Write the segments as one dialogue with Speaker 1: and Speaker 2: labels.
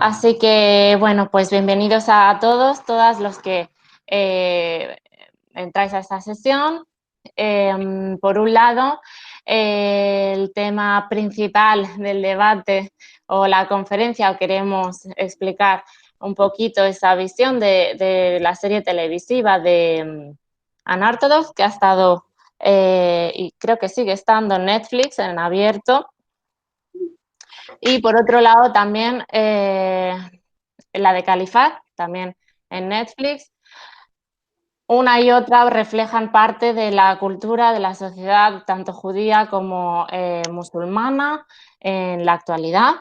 Speaker 1: Así que, bueno, pues bienvenidos a todos, todas los que entráis a esta sesión. Por un lado, el tema principal del debate o la conferencia, o queremos explicar un poquito esa visión de la serie televisiva de Unorthodox, que ha estado y creo que sigue estando en Netflix, en abierto. Y por otro lado también la de Califat, también en Netflix. Una y otra reflejan parte de la cultura de la sociedad, tanto judía como musulmana, en la actualidad.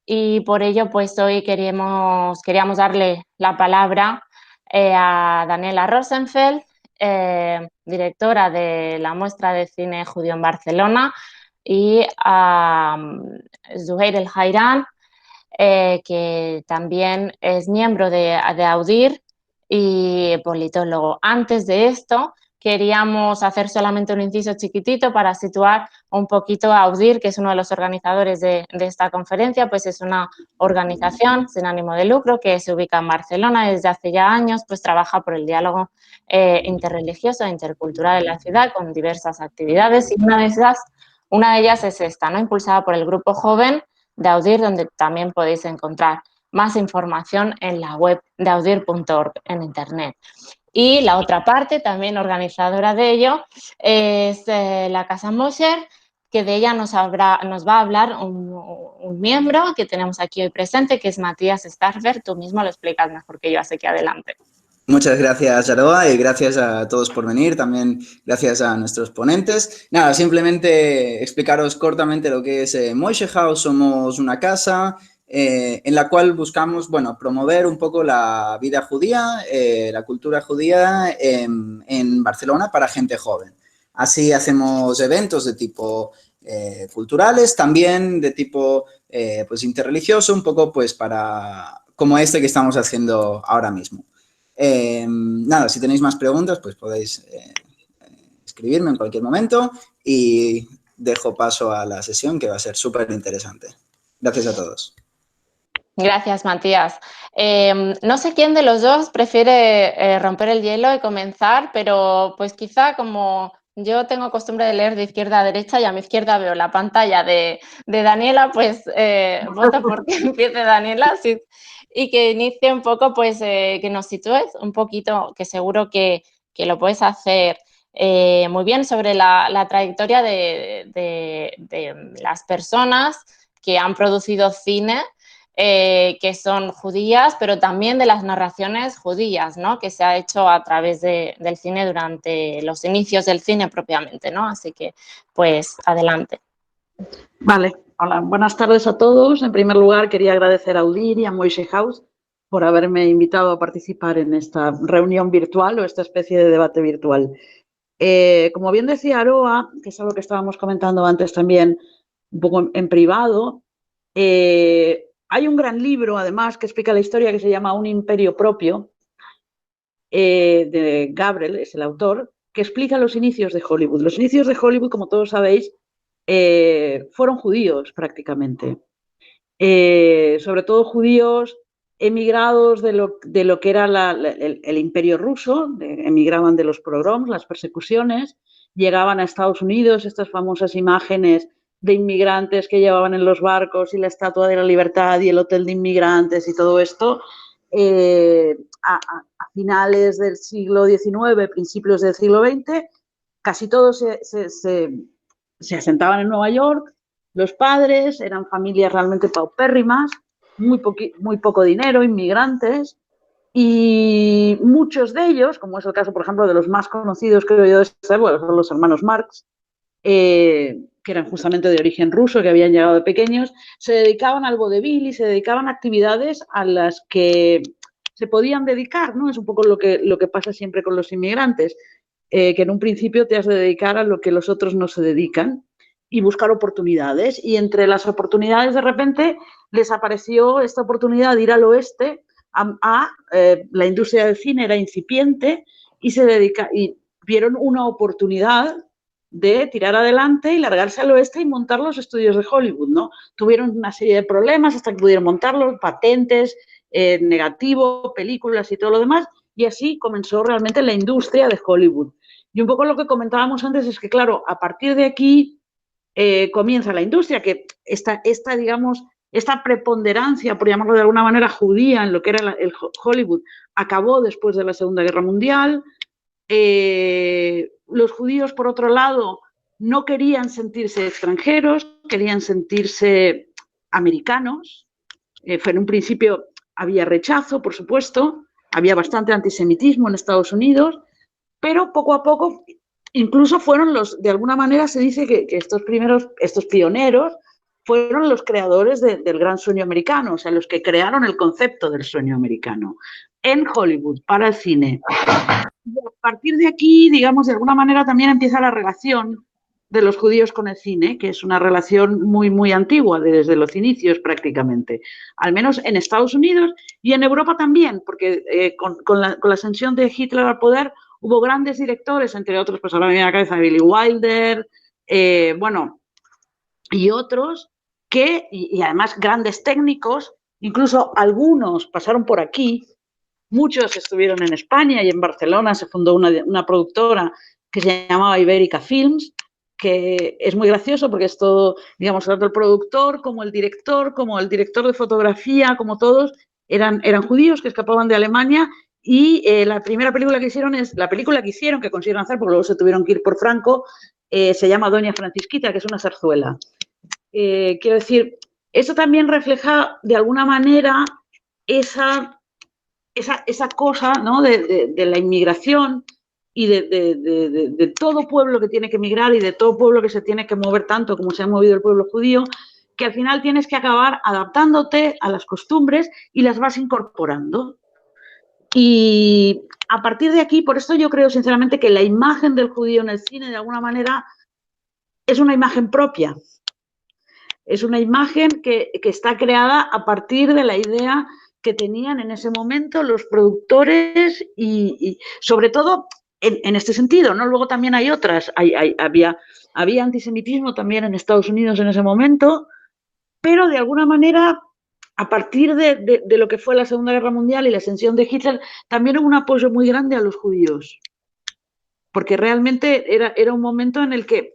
Speaker 1: Y por ello, pues hoy queríamos darle la palabra a Daniela Rosenfeld, directora de la Muestra de Cine Judío en Barcelona, y a Zuhair El Hayran, que también es miembro de AUDIR y politólogo. Antes de esto, queríamos hacer solamente un inciso chiquitito para situar un poquito a AUDIR, que es uno de los organizadores de esta conferencia. Pues es una organización sin ánimo de lucro que se ubica en Barcelona desde hace ya años, pues trabaja por el diálogo interreligioso e intercultural en la ciudad con diversas actividades, y una de ellas es esta, ¿no? Impulsada por el Grupo Joven de AUDIR, donde también podéis encontrar más información en la web de audir.org en internet. Y la otra parte, también organizadora de ello, es la Casa Mosher, que de ella nos va a hablar un miembro que tenemos aquí hoy presente, que es Matías Starfer. Tú mismo lo explicas mejor que yo, así que adelante.
Speaker 2: Muchas gracias, Aroa, y gracias a todos por venir. También gracias a nuestros ponentes. Nada, simplemente explicaros cortamente lo que es Moishe House. Somos una casa en la cual buscamos, bueno, promover un poco la vida judía, la cultura judía en Barcelona para gente joven. Así hacemos eventos de tipo culturales, también de tipo pues interreligioso, un poco pues para como este que estamos haciendo ahora mismo. Nada, si tenéis más preguntas, pues podéis escribirme en cualquier momento y dejo paso a la sesión, que va a ser súper interesante. Gracias a todos.
Speaker 1: Gracias, Matías. No sé quién de los dos prefiere romper el hielo y comenzar, pero pues quizá como yo tengo costumbre de leer de izquierda a derecha y a mi izquierda veo la pantalla de Daniela, pues voto por que empiece Daniela y que inicie un poco, pues que nos sitúes un poquito, que seguro que lo puedes hacer muy bien, sobre la trayectoria de las personas que han producido cine, que son judías, pero también de las narraciones judías, ¿no? Que se ha hecho a través del cine durante los inicios del cine propiamente, ¿no? Así que, pues, adelante.
Speaker 3: Vale, hola, buenas tardes a todos. En primer lugar, quería agradecer a AUDIR y a Moishe House por haberme invitado a participar en esta reunión virtual o esta especie de debate virtual. Como bien decía Aroa, que es algo que estábamos comentando antes también un poco en privado, hay un gran libro, además, que explica la historia, que se llama Un imperio propio, de Gabriel, es el autor, que explica los inicios de Hollywood. Los inicios de Hollywood, como todos sabéis, fueron judíos prácticamente. Sobre todo judíos emigrados de lo que era el imperio ruso, emigraban de los pogroms, las persecuciones, llegaban a Estados Unidos, estas famosas imágenes de inmigrantes que llevaban en los barcos y la Estatua de la Libertad y el Hotel de Inmigrantes y todo esto, a finales del siglo XIX, principios del siglo XX, casi todos se asentaban en Nueva York. Los padres eran familias realmente paupérrimas, muy poco dinero, inmigrantes, y muchos de ellos, como es el caso, por ejemplo, de los más conocidos, creo yo, de esta época, son los hermanos Marx, que eran justamente de origen ruso, que habían llegado de pequeños, se dedicaban al vodevil y se dedicaban a actividades a las que se podían dedicar, ¿no? Es un poco lo que pasa siempre con los inmigrantes, que en un principio te has de dedicar a lo que los otros no se dedican y buscar oportunidades. Y entre las oportunidades, de repente, les apareció esta oportunidad de ir al oeste la industria del cine era incipiente y vieron una oportunidad de tirar adelante y largarse al oeste y montar los estudios de Hollywood, ¿no? Tuvieron una serie de problemas hasta que pudieron montarlos, patentes, negativo, películas y todo lo demás, y así comenzó realmente la industria de Hollywood. Y un poco lo que comentábamos antes es que, claro, a partir de aquí comienza la industria, que digamos, esta preponderancia, por llamarlo de alguna manera, judía en lo que era el Hollywood, acabó después de la Segunda Guerra Mundial. Los judíos, por otro lado, no querían sentirse extranjeros, querían sentirse americanos. En un principio había rechazo, por supuesto, había bastante antisemitismo en Estados Unidos, pero poco a poco incluso fueron de alguna manera se dice que estos pioneros, fueron los creadores del gran sueño americano, o sea, los que crearon el concepto del sueño americano en Hollywood, para el cine. Y a partir de aquí, digamos, de alguna manera también empieza la relación de los judíos con el cine, que es una relación muy, muy antigua, desde los inicios prácticamente, al menos en Estados Unidos y en Europa también, porque con la ascensión de Hitler al poder hubo grandes directores, entre otros, pues ahora me viene a la cabeza Billy Wilder, bueno, y otros, y además grandes técnicos, incluso algunos pasaron por aquí. Muchos estuvieron en España y en Barcelona se fundó una productora que se llamaba Ibérica Films, que es muy gracioso porque es todo, digamos, tanto el productor como el director de fotografía, como todos, eran judíos que escapaban de Alemania y la primera película que hicieron que consiguieron hacer, porque luego se tuvieron que ir por Franco, se llama Doña Francisquita, que es una zarzuela. Quiero decir, eso también refleja de alguna manera esa cosa, ¿no? de la inmigración y de todo pueblo que tiene que emigrar y de todo pueblo que se tiene que mover tanto como se ha movido el pueblo judío, que al final tienes que acabar adaptándote a las costumbres y las vas incorporando. Y a partir de aquí, por esto yo creo sinceramente que la imagen del judío en el cine de alguna manera es una imagen propia. Es una imagen que está creada a partir de la idea que tenían en ese momento los productores y sobre todo en este sentido, ¿no? Luego también hay otras, había antisemitismo también en Estados Unidos en ese momento, pero de alguna manera, a partir de lo que fue la Segunda Guerra Mundial y la ascensión de Hitler, también hubo un apoyo muy grande a los judíos, porque realmente era un momento en el que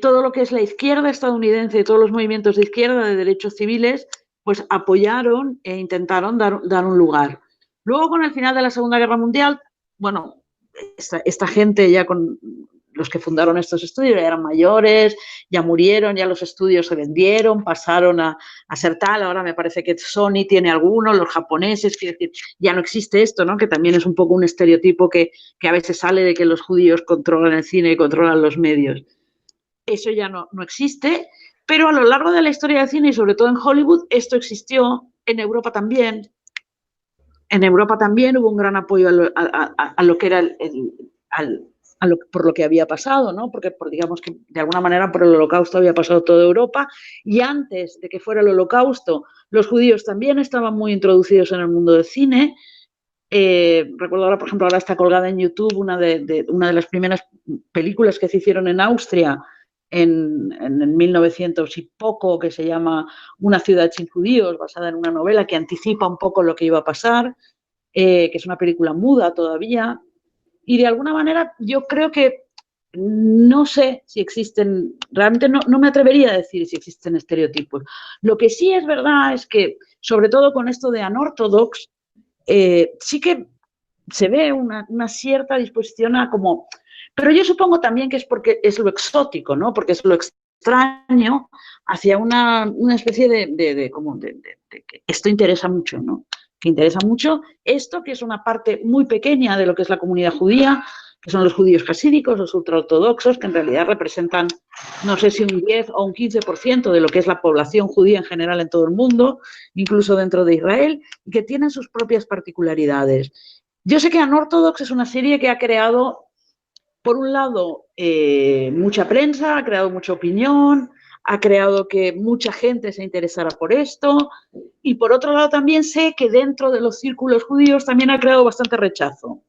Speaker 3: todo lo que es la izquierda estadounidense, todos los movimientos de izquierda de derechos civiles, pues apoyaron e intentaron dar un lugar. Luego, con el final de la Segunda Guerra Mundial, bueno, esta gente ya con los que fundaron estos estudios ya eran mayores, ya murieron, ya los estudios se vendieron, pasaron a ser tal, ahora me parece que Sony tiene algunos, los japoneses, quiere decir, ya no existe esto, ¿no? Que también es un poco un estereotipo que a veces sale de que los judíos controlan el cine y controlan los medios. Eso ya no existe, pero a lo largo de la historia del cine y sobre todo en Hollywood, esto existió, en Europa también. En Europa también hubo un gran apoyo a lo que era por lo que había pasado, ¿no? Porque digamos que de alguna manera por el Holocausto había pasado toda Europa y antes de que fuera el Holocausto los judíos también estaban muy introducidos en el mundo del cine. Recuerdo ahora, por ejemplo, ahora está colgada en YouTube una de las primeras películas que se hicieron en Austria en 1900 y poco, que se llama Una ciudad sin judíos, basada en una novela que anticipa un poco lo que iba a pasar, que es una película muda todavía. Y de alguna manera yo creo que no sé si existen, realmente no me atrevería a decir si existen estereotipos. Lo que sí es verdad es que, sobre todo con esto de Unorthodox, sí que se ve una cierta disposición a como... Pero yo supongo también que es porque es lo exótico, ¿no? Porque es lo extraño hacia una especie de que esto interesa mucho, ¿no? Que interesa mucho esto, que es una parte muy pequeña de lo que es la comunidad judía, que son los judíos hasídicos, los ultraortodoxos, que en realidad representan, no sé si un 10 o un 15% de lo que es la población judía en general en todo el mundo, incluso dentro de Israel, y que tienen sus propias particularidades. Yo sé que Unorthodox es una serie que ha creado, por un lado, mucha prensa, ha creado mucha opinión, ha creado que mucha gente se interesara por esto, y por otro lado también sé que dentro de los círculos judíos también ha creado bastante rechazo.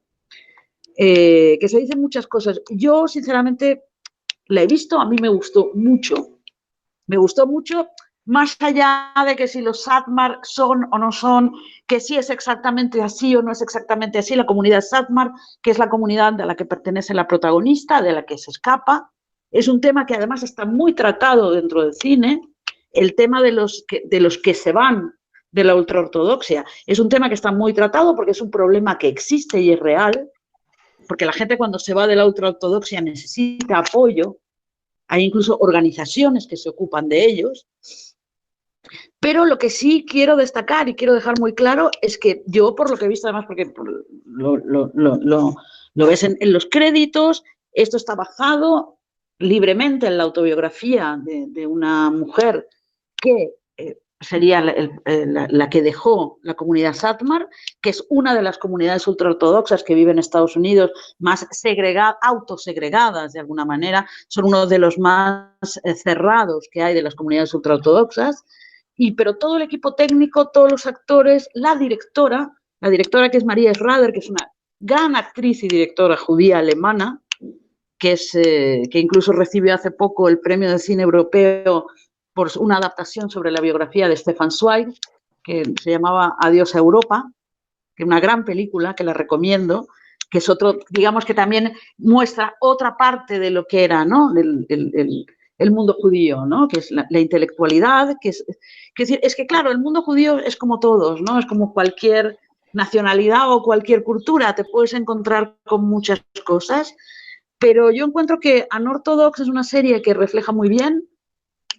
Speaker 3: Que se dicen muchas cosas. Yo, sinceramente, la he visto, a mí me gustó mucho. Me gustó mucho, más allá de que si los Satmar son o no son, que si es exactamente así o no es exactamente así, la comunidad Satmar, que es la comunidad a la que pertenece la protagonista, de la que se escapa, es un tema que además está muy tratado dentro del cine, el tema de los que se van de la ultraortodoxia. Es un tema que está muy tratado porque es un problema que existe y es real, porque la gente cuando se va de la ultraortodoxia necesita apoyo, hay incluso organizaciones que se ocupan de ellos, pero lo que sí quiero destacar y quiero dejar muy claro es que yo, por lo que he visto además, porque lo ves en los créditos, esto está basado libremente en la autobiografía de una mujer que sería la que dejó la comunidad Satmar, que es una de las comunidades ultraortodoxas que vive en Estados Unidos, más autosegregadas de alguna manera, son uno de los más cerrados que hay de las comunidades ultraortodoxas, pero todo el equipo técnico, todos los actores, la directora que es María Schrader, que es una gran actriz y directora judía alemana, que incluso recibió hace poco el premio de cine europeo por una adaptación sobre la biografía de Stefan Zweig, que se llamaba Adiós a Europa, que es una gran película que la recomiendo, que es otro, digamos que también muestra otra parte de lo que era, ¿no? El mundo judío, ¿no? Que es la intelectualidad, es que claro, el mundo judío es como todos, ¿no? Es como cualquier nacionalidad o cualquier cultura, te puedes encontrar con muchas cosas, pero yo encuentro que Unorthodox es una serie que refleja muy bien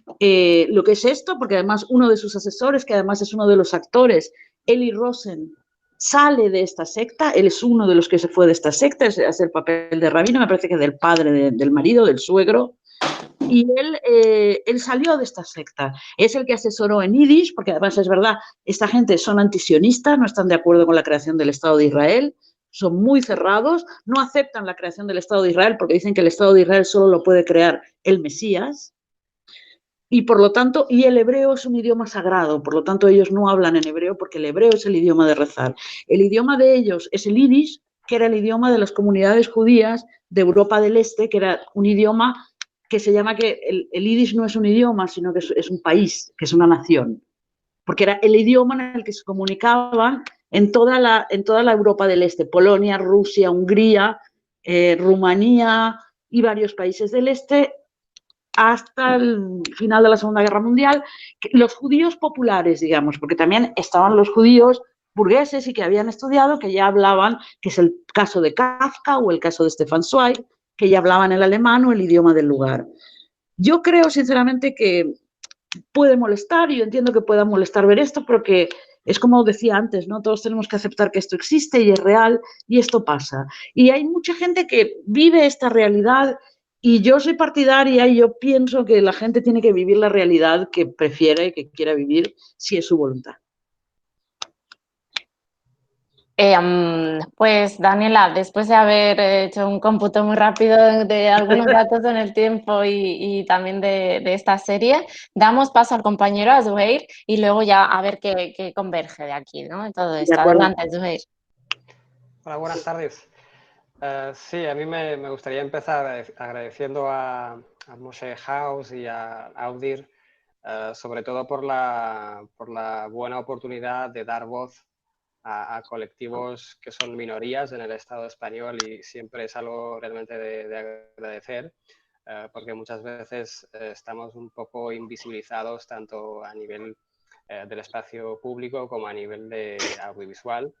Speaker 3: lo que es esto, porque además uno de sus asesores, que además es uno de los actores, Eli Rosen, sale de esta secta, él es uno de los que se fue de esta secta, hace el papel de rabino, me parece que del padre del marido, del suegro, y él salió de esta secta, es el que asesoró en Yiddish, porque además es verdad, esta gente son antisionistas, no están de acuerdo con la creación del Estado de Israel, son muy cerrados, no aceptan la creación del Estado de Israel porque dicen que el Estado de Israel solo lo puede crear el Mesías, y por lo tanto, y el hebreo es un idioma sagrado, por lo tanto ellos no hablan en hebreo porque el hebreo es el idioma de rezar. El idioma de ellos es el yiddish, que era el idioma de las comunidades judías de Europa del Este, que era un idioma que se llama que el yiddish no es un idioma, sino que es un país, que es una nación, porque era el idioma en el que se comunicaban en toda la Europa del Este, Polonia, Rusia, Hungría, Rumanía y varios países del Este, hasta el final de la Segunda Guerra Mundial, los judíos populares, digamos, porque también estaban los judíos burgueses y que habían estudiado, que ya hablaban, que es el caso de Kafka o el caso de Stefan Zweig, que ya hablaban el alemán o el idioma del lugar. Yo creo, sinceramente, que puede molestar, y yo entiendo que pueda molestar ver esto, pero que es como decía antes, ¿no? Todos tenemos que aceptar que esto existe y es real y esto pasa. Y hay mucha gente que vive esta realidad y yo soy partidaria y yo pienso que la gente tiene que vivir la realidad que prefiera y que quiera vivir si es su voluntad.
Speaker 1: Pues Daniela, después de haber hecho un cómputo muy rápido de algunos datos en el tiempo y también de esta serie, damos paso al compañero, a Zuhair, y luego ya a ver qué converge de aquí, ¿no? En todo esto. Adelante, Zuhair.
Speaker 4: Hola, buenas tardes. Sí, a mí me gustaría empezar agradeciendo a Moshe House y a Audir, sobre todo por la buena oportunidad de dar voz a colectivos que son minorías en el Estado español, y siempre es algo realmente de agradecer, porque muchas veces estamos un poco invisibilizados tanto a nivel del espacio público como a nivel de audiovisual.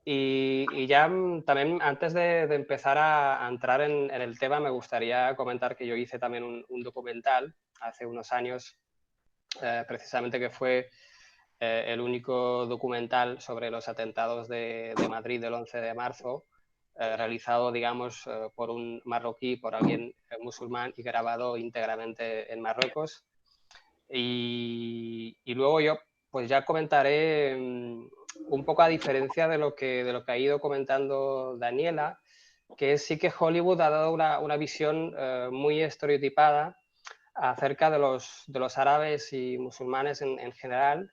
Speaker 4: Y ya también antes de empezar a entrar en el tema, me gustaría comentar que yo hice también un documental hace unos años, precisamente, que fue el único documental sobre los atentados de Madrid del 11 de marzo, realizado, digamos, por un marroquí, por alguien musulmán, y grabado íntegramente en Marruecos. Y luego yo pues ya comentaré un poco a diferencia de lo que ha ido comentando Daniela, que sí que Hollywood ha dado una visión muy estereotipada acerca de los árabes y musulmanes en general,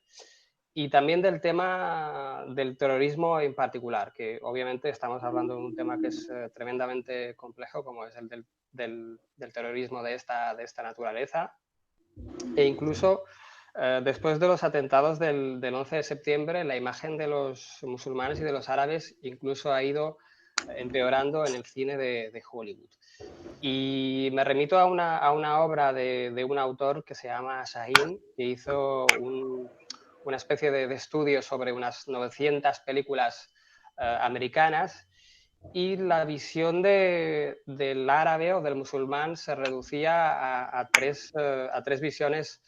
Speaker 4: y también del tema del terrorismo en particular, que obviamente estamos hablando de un tema que es tremendamente complejo, como es el del del terrorismo de esta naturaleza. E incluso después de los atentados del 11 de septiembre, la imagen de los musulmanes y de los árabes incluso ha ido empeorando en el cine de Hollywood. Y me remito a una obra de un autor que se llama Shaheen, que hizo una especie de estudio sobre unas 900 películas americanas, y la visión del árabe o del musulmán se reducía a tres visiones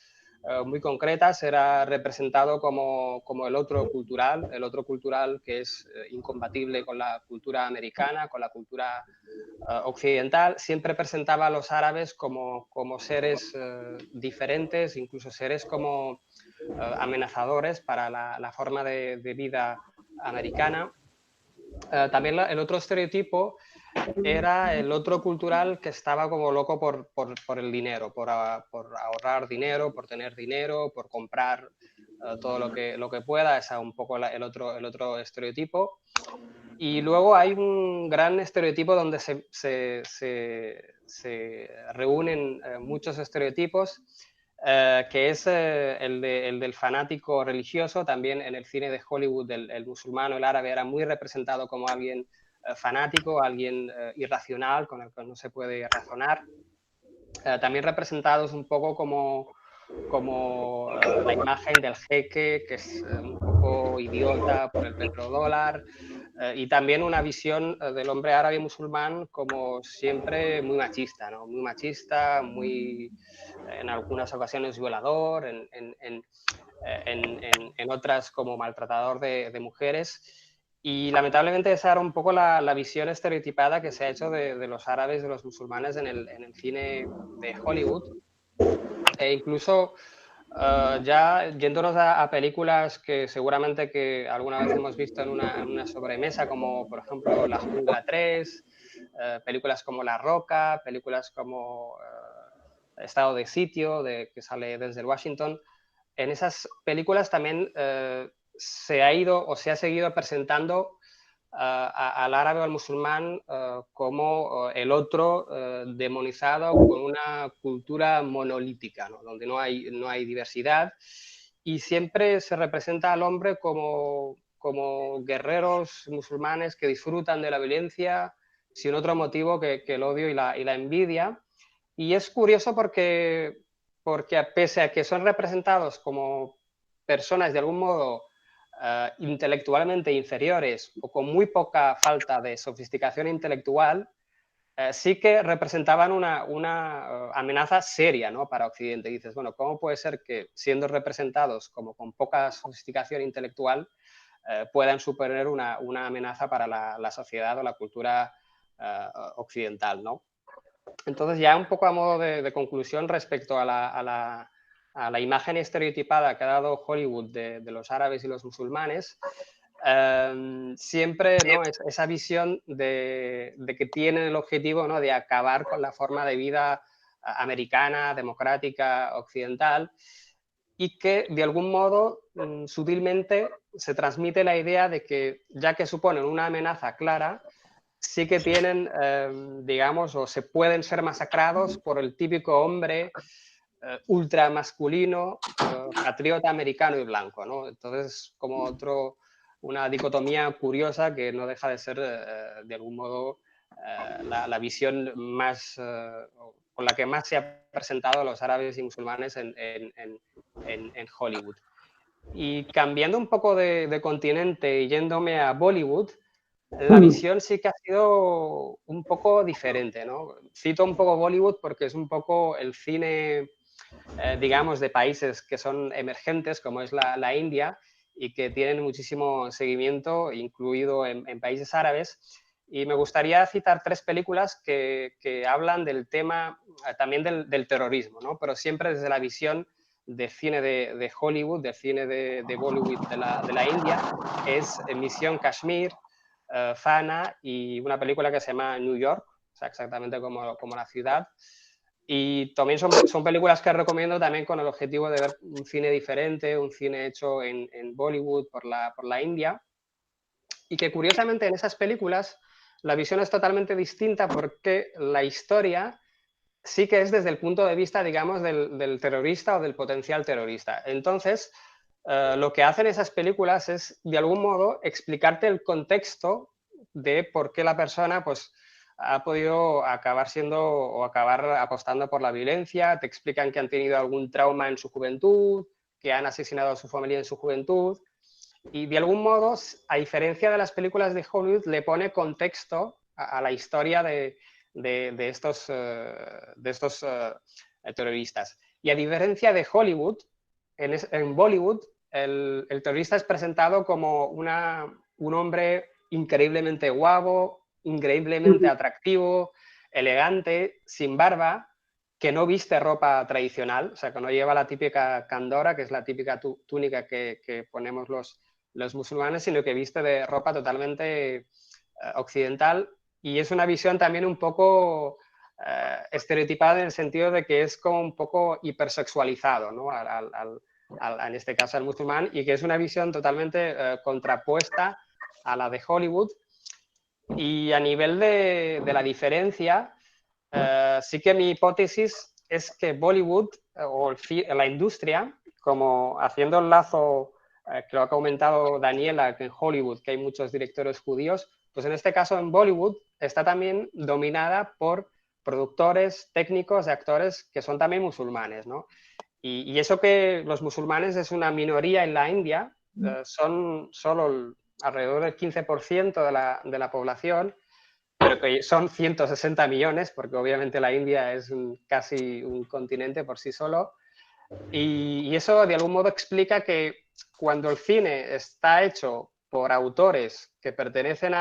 Speaker 4: muy concretas. Era representado como el otro cultural que es incompatible con la cultura americana, con la cultura occidental. Siempre presentaba a los árabes como seres diferentes, incluso seres como amenazadores para la forma de vida americana. También el otro estereotipo era el otro cultural que estaba como loco por el dinero, por ahorrar dinero, por tener dinero, por comprar todo lo que pueda. Ese es un poco el otro estereotipo. Y luego hay un gran estereotipo donde se reúnen muchos estereotipos, que es el del fanático religioso. También en el cine de Hollywood el musulmán o el árabe era muy representado como alguien fanático, alguien irracional, con el que no se puede razonar. También representados un poco como la imagen del jeque, que es un poco idiota por el petrodólar, y también una visión del hombre árabe y musulmán como siempre muy machista, ¿no? Muy machista, en algunas ocasiones violador, en otras como maltratador de mujeres. Y lamentablemente esa era un poco la visión estereotipada que se ha hecho de los árabes, de los musulmanes en el cine de Hollywood. E incluso ya yéndonos a películas que seguramente que alguna vez hemos visto en una sobremesa, como por ejemplo La Jungla 3, películas como La Roca, películas como Estado de Sitio, que sale Denzel Washington. En esas películas también se ha ido o se ha seguido presentando al árabe o al musulmán como el otro demonizado, con una cultura monolítica, ¿no? Donde no hay diversidad, y siempre se representa al hombre como guerreros musulmanes que disfrutan de la violencia sin otro motivo que el odio y la envidia. Y es curioso porque pese a que son representados como personas de algún modo intelectualmente inferiores o con muy poca falta de sofisticación intelectual, sí que representaban una amenaza seria, ¿no? Para Occidente. Y dices, bueno, ¿cómo puede ser que siendo representados como con poca sofisticación intelectual puedan suponer una amenaza para la sociedad o la cultura occidental, ¿no? Entonces, ya un poco a modo de conclusión respecto a la imagen estereotipada que ha dado Hollywood de los árabes y los musulmanes, siempre, ¿no?, esa visión de que tienen el objetivo, ¿no?, de acabar con la forma de vida americana, democrática, occidental, y que de algún modo sutilmente se transmite la idea de que, ya que suponen una amenaza clara, sí que tienen, digamos, o se pueden ser masacrados por el típico hombre ultra masculino, patriota americano y blanco, ¿no? Entonces, como una dicotomía curiosa que no deja de ser, de algún modo, la visión más, con la que más se ha presentado a los árabes y musulmanes en Hollywood. Y cambiando un poco de continente y yéndome a Bollywood, la visión sí que ha sido un poco diferente, ¿no? Cito un poco Bollywood porque es un poco el cine, digamos, de países que son emergentes, como es la India, y que tienen muchísimo seguimiento, incluido en países árabes. Y me gustaría citar 3 películas que hablan del tema también del terrorismo, ¿no? Pero siempre desde la visión de cine de Hollywood, de cine de Bollywood de la India. Es Misión Kashmir, Fana, y una película que se llama New York, o sea, exactamente como la ciudad. Y también son películas que recomiendo también con el objetivo de ver un cine diferente, un cine hecho en Bollywood por la India, y que curiosamente en esas películas la visión es totalmente distinta porque la historia sí que es desde el punto de vista, digamos, del terrorista o del potencial terrorista. Entonces, lo que hacen esas películas es, de algún modo, explicarte el contexto de por qué la persona, pues, ha podido acabar siendo o acabar apostando por la violencia. Te explican que han tenido algún trauma en su juventud, que han asesinado a su familia en su juventud. Y de algún modo, a diferencia de las películas de Hollywood, le pone contexto a la historia de estos terroristas. Y a diferencia de Hollywood, en Bollywood, el terrorista es presentado como un hombre increíblemente guapo, increíblemente atractivo, elegante, sin barba, que no viste ropa tradicional, o sea, que no lleva la típica kandora, que es la típica túnica que ponemos los musulmanes, sino que viste de ropa totalmente occidental. Y es una visión también un poco estereotipada en el sentido de que es como un poco hipersexualizado, ¿no? En este caso al musulmán, y que es una visión totalmente contrapuesta a la de Hollywood. Y a nivel de la diferencia, sí que mi hipótesis es que Bollywood o la industria, como haciendo el lazo que lo ha comentado Daniela, que en Hollywood que hay muchos directores judíos, pues en este caso en Bollywood está también dominada por productores, técnicos y actores que son también musulmanes, ¿no? Y eso que los musulmanes es una minoría en la India, son solo alrededor del 15% de la población, pero que son 160 millones, porque obviamente la India es casi un continente por sí solo. Y eso de algún modo explica que cuando el cine está hecho por autores que pertenecen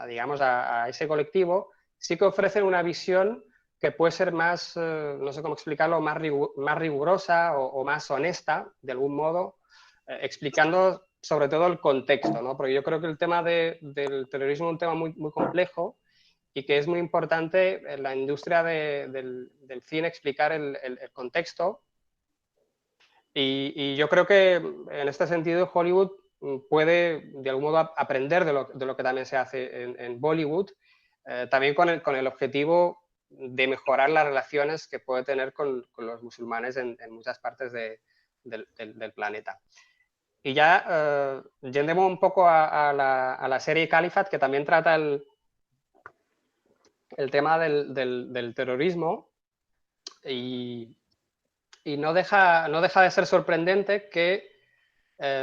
Speaker 4: digamos, a ese colectivo, sí que ofrecen una visión que puede ser más, no sé cómo explicarlo, más rigurosa o más honesta, de algún modo, explicando sobre todo el contexto, ¿no? Porque yo creo que el tema del terrorismo es un tema muy, muy complejo y que es muy importante en la industria del cine explicar el contexto. Y yo creo que en este sentido Hollywood puede de algún modo aprender de lo que también se hace en Bollywood, también con el objetivo de mejorar las relaciones que puede tener con los musulmanes en muchas partes del planeta. Y ya yéndome un poco a la serie Califat, que también trata el tema del terrorismo, y no deja de ser sorprendente que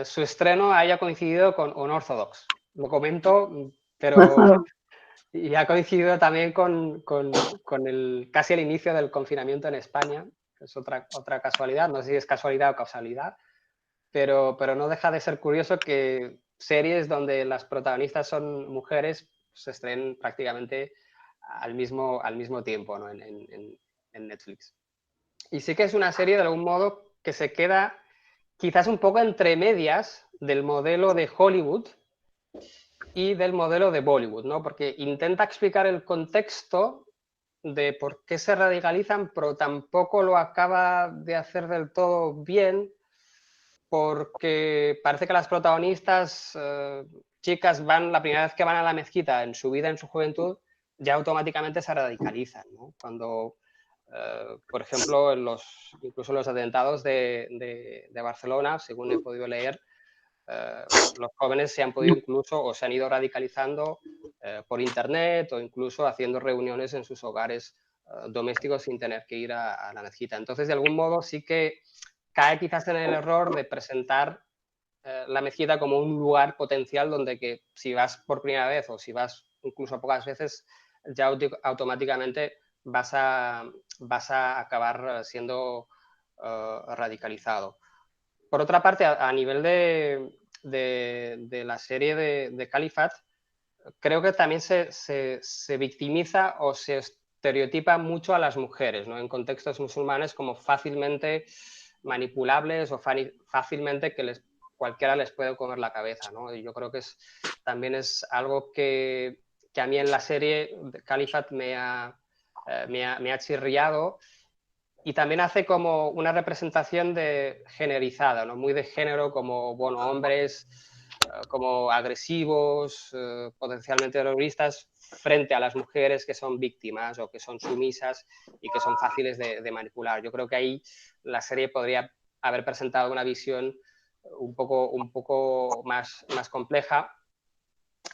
Speaker 4: su estreno haya coincidido con Unorthodox. Lo comento, pero y ha coincidido también con casi el inicio del confinamiento en España, que es otra casualidad, no sé si es casualidad o causalidad, pero no deja de ser curioso que series donde las protagonistas son mujeres se estrenen prácticamente al mismo tiempo, ¿no? en Netflix. Y sí que es una serie de algún modo que se queda quizás un poco entre medias del modelo de Hollywood y del modelo de Bollywood, ¿no? Porque intenta explicar el contexto de por qué se radicalizan, pero tampoco lo acaba de hacer del todo bien, porque parece que las protagonistas, chicas, la primera vez que van a la mezquita en su vida, en su juventud, ya automáticamente se radicalizan, ¿no? Cuando, por ejemplo, incluso los atentados de Barcelona, según he podido leer, los jóvenes se han podido incluso o se han ido radicalizando por internet o incluso haciendo reuniones en sus hogares domésticos sin tener que ir a la mezquita. Entonces, de algún modo, sí que cae quizás en el error de presentar la mezquita como un lugar potencial donde que si vas por primera vez o si vas incluso pocas veces, ya automáticamente vas a acabar siendo radicalizado. Por otra parte, a nivel de la serie de Califat, creo que también se victimiza o se estereotipa mucho a las mujeres, ¿no? En contextos musulmanes como fácilmente manipulables o fácilmente que cualquiera les puede comer la cabeza, ¿no? Y yo creo que también es algo que a mí en la serie de Califat me ha chirriado. Y también hace como una representación generalizada, ¿no? Muy de género, como, bueno, hombres como agresivos, potencialmente terroristas, frente a las mujeres que son víctimas o que son sumisas y que son fáciles de manipular. Yo creo que ahí la serie podría haber presentado una visión un poco más compleja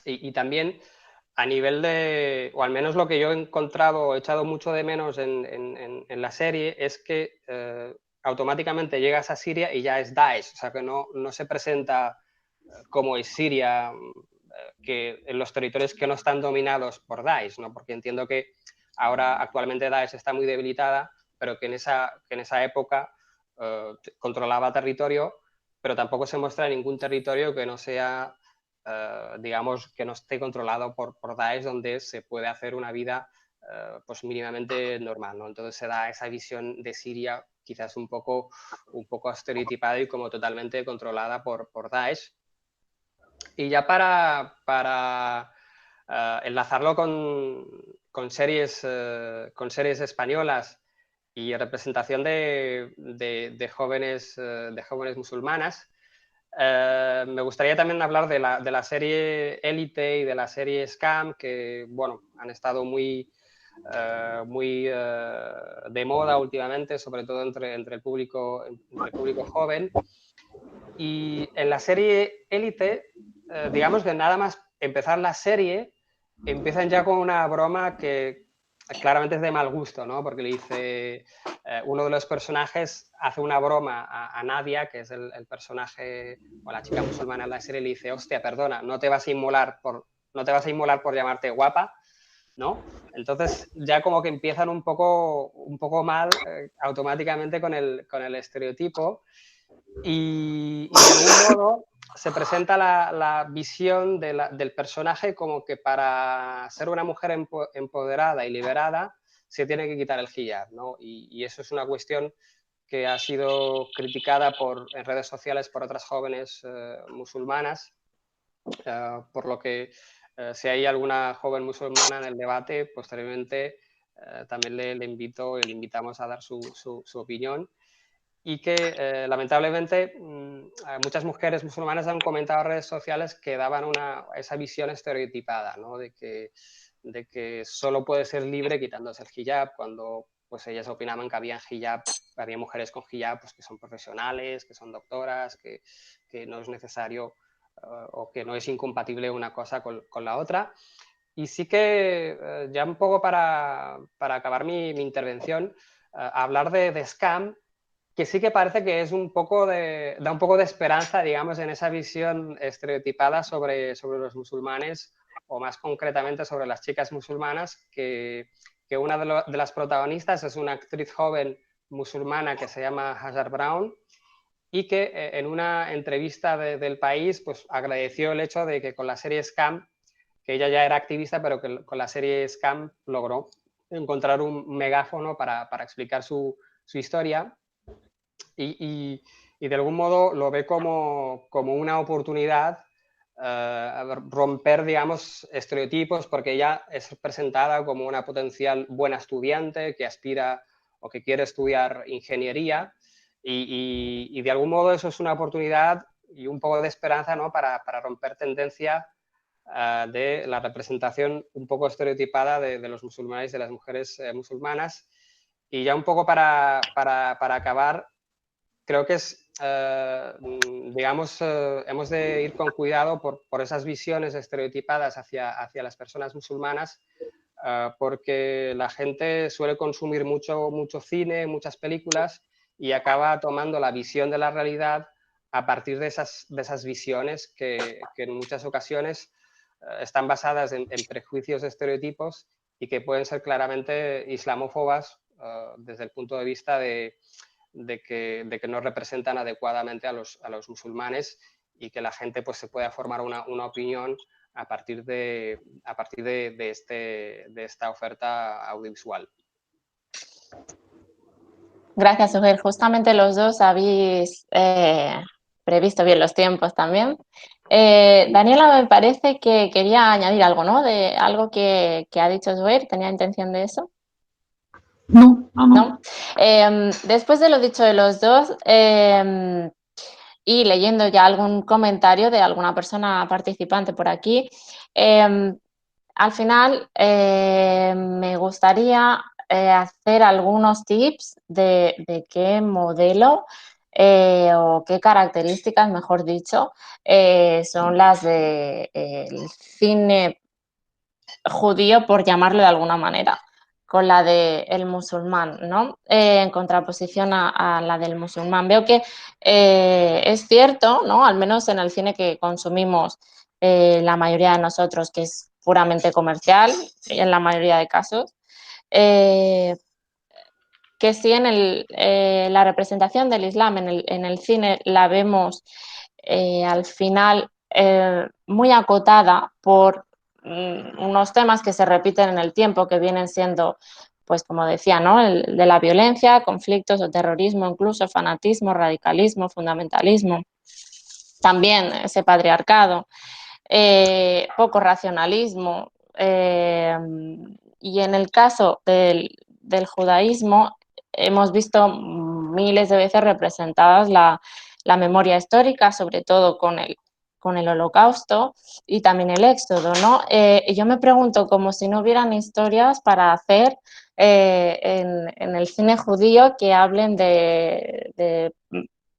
Speaker 4: y también a nivel de, o al menos lo que yo he encontrado, he echado mucho de menos en la serie, es que automáticamente llegas a Siria y ya es Daesh, o sea que no se presenta como es Siria, que en los territorios que no están dominados por Daesh, ¿no? Porque entiendo que ahora actualmente Daesh está muy debilitada, pero que en esa época controlaba territorio, pero tampoco se muestra ningún territorio que no sea, digamos, que no esté controlado por Daesh, donde se puede hacer una vida pues mínimamente normal, ¿no? Entonces se da esa visión de Siria quizás un poco estereotipada y como totalmente controlada por Daesh. Y ya para enlazarlo con series españolas y representación de jóvenes musulmanas, me gustaría también hablar de la serie Élite y de la serie Scam, que bueno, han estado muy de moda últimamente, sobre todo entre el público joven. Y en la serie Élite, digamos que nada más empezar la serie, empiezan ya con una broma que claramente es de mal gusto, ¿no? Porque le dice, uno de los personajes hace una broma a Nadia, que es el personaje o la chica musulmana en la serie, le dice, hostia, perdona, no te vas a inmolar por llamarte guapa, ¿no? Entonces ya como que empiezan un poco mal automáticamente con el estereotipo. Y de algún modo se presenta la visión del personaje como que para ser una mujer empoderada y liberada se tiene que quitar el hijab, ¿no? Y eso es una cuestión que ha sido criticada en redes sociales por otras jóvenes musulmanas, por lo que si hay alguna joven musulmana en el debate, posteriormente también le invitamos a dar su opinión. Y que lamentablemente muchas mujeres musulmanas han comentado en redes sociales que daban esa visión estereotipada, ¿no? de que solo puede ser libre quitándose el hijab, cuando pues ellas opinaban que había mujeres con hijab pues, que son profesionales, que son doctoras, que no es necesario o que no es incompatible una cosa con la otra. Y sí que ya un poco para acabar mi intervención, hablar de Scam, que sí que parece que es da un poco de esperanza, digamos, en esa visión estereotipada sobre los musulmanes, o más concretamente sobre las chicas musulmanas, que una de las protagonistas es una actriz joven musulmana que se llama Hajar Brown, y que en una entrevista del País pues agradeció el hecho de que con la serie Scam, que ella ya era activista, pero que con la serie Scam logró encontrar un megáfono para explicar su historia. Y de algún modo lo ve como una oportunidad romper, digamos, estereotipos, porque ella es presentada como una potencial buena estudiante que aspira o que quiere estudiar ingeniería, y de algún modo eso es una oportunidad y un poco de esperanza, ¿no? para romper tendencia de la representación un poco estereotipada de los musulmanes, de las mujeres musulmanas. Y ya un poco para acabar, creo que es, digamos, hemos de ir con cuidado por esas visiones estereotipadas hacia las personas musulmanas, porque la gente suele consumir mucho cine, muchas películas, y acaba tomando la visión de la realidad a partir de esas visiones que en muchas ocasiones están basadas en prejuicios, estereotipos, y que pueden ser claramente islamófobas desde el punto de vista de que no representan adecuadamente a los musulmanes, y que la gente pues, se pueda formar una opinión a partir de esta oferta audiovisual.
Speaker 1: Gracias, Sujer. Justamente los dos habéis previsto bien los tiempos también. Daniela, me parece que quería añadir algo, ¿no? De algo que ha dicho Sujer. ¿Tenía intención de eso?
Speaker 3: No.
Speaker 1: Después de lo dicho de los dos, y leyendo ya algún comentario de alguna persona participante por aquí, al final me gustaría hacer algunos tips de qué modelo o qué características, mejor dicho, son las del cine judío, por llamarlo de alguna manera, con la del musulmán, ¿no? En contraposición a la del musulmán. Veo que es cierto, ¿no? Al menos en el cine que consumimos la mayoría de nosotros, que es puramente comercial, en la mayoría de casos, que sí la representación del Islam en el cine la vemos al final muy acotada por unos temas que se repiten en el tiempo, que vienen siendo, pues como decía, ¿no? El de la violencia, conflictos o terrorismo, incluso fanatismo, radicalismo, fundamentalismo, también ese patriarcado, poco racionalismo. Y en el caso del judaísmo, hemos visto miles de veces representadas la memoria histórica, sobre todo con el Holocausto y también el Éxodo, ¿no? Yo me pregunto, como si no hubieran historias para hacer en el cine judío que hablen de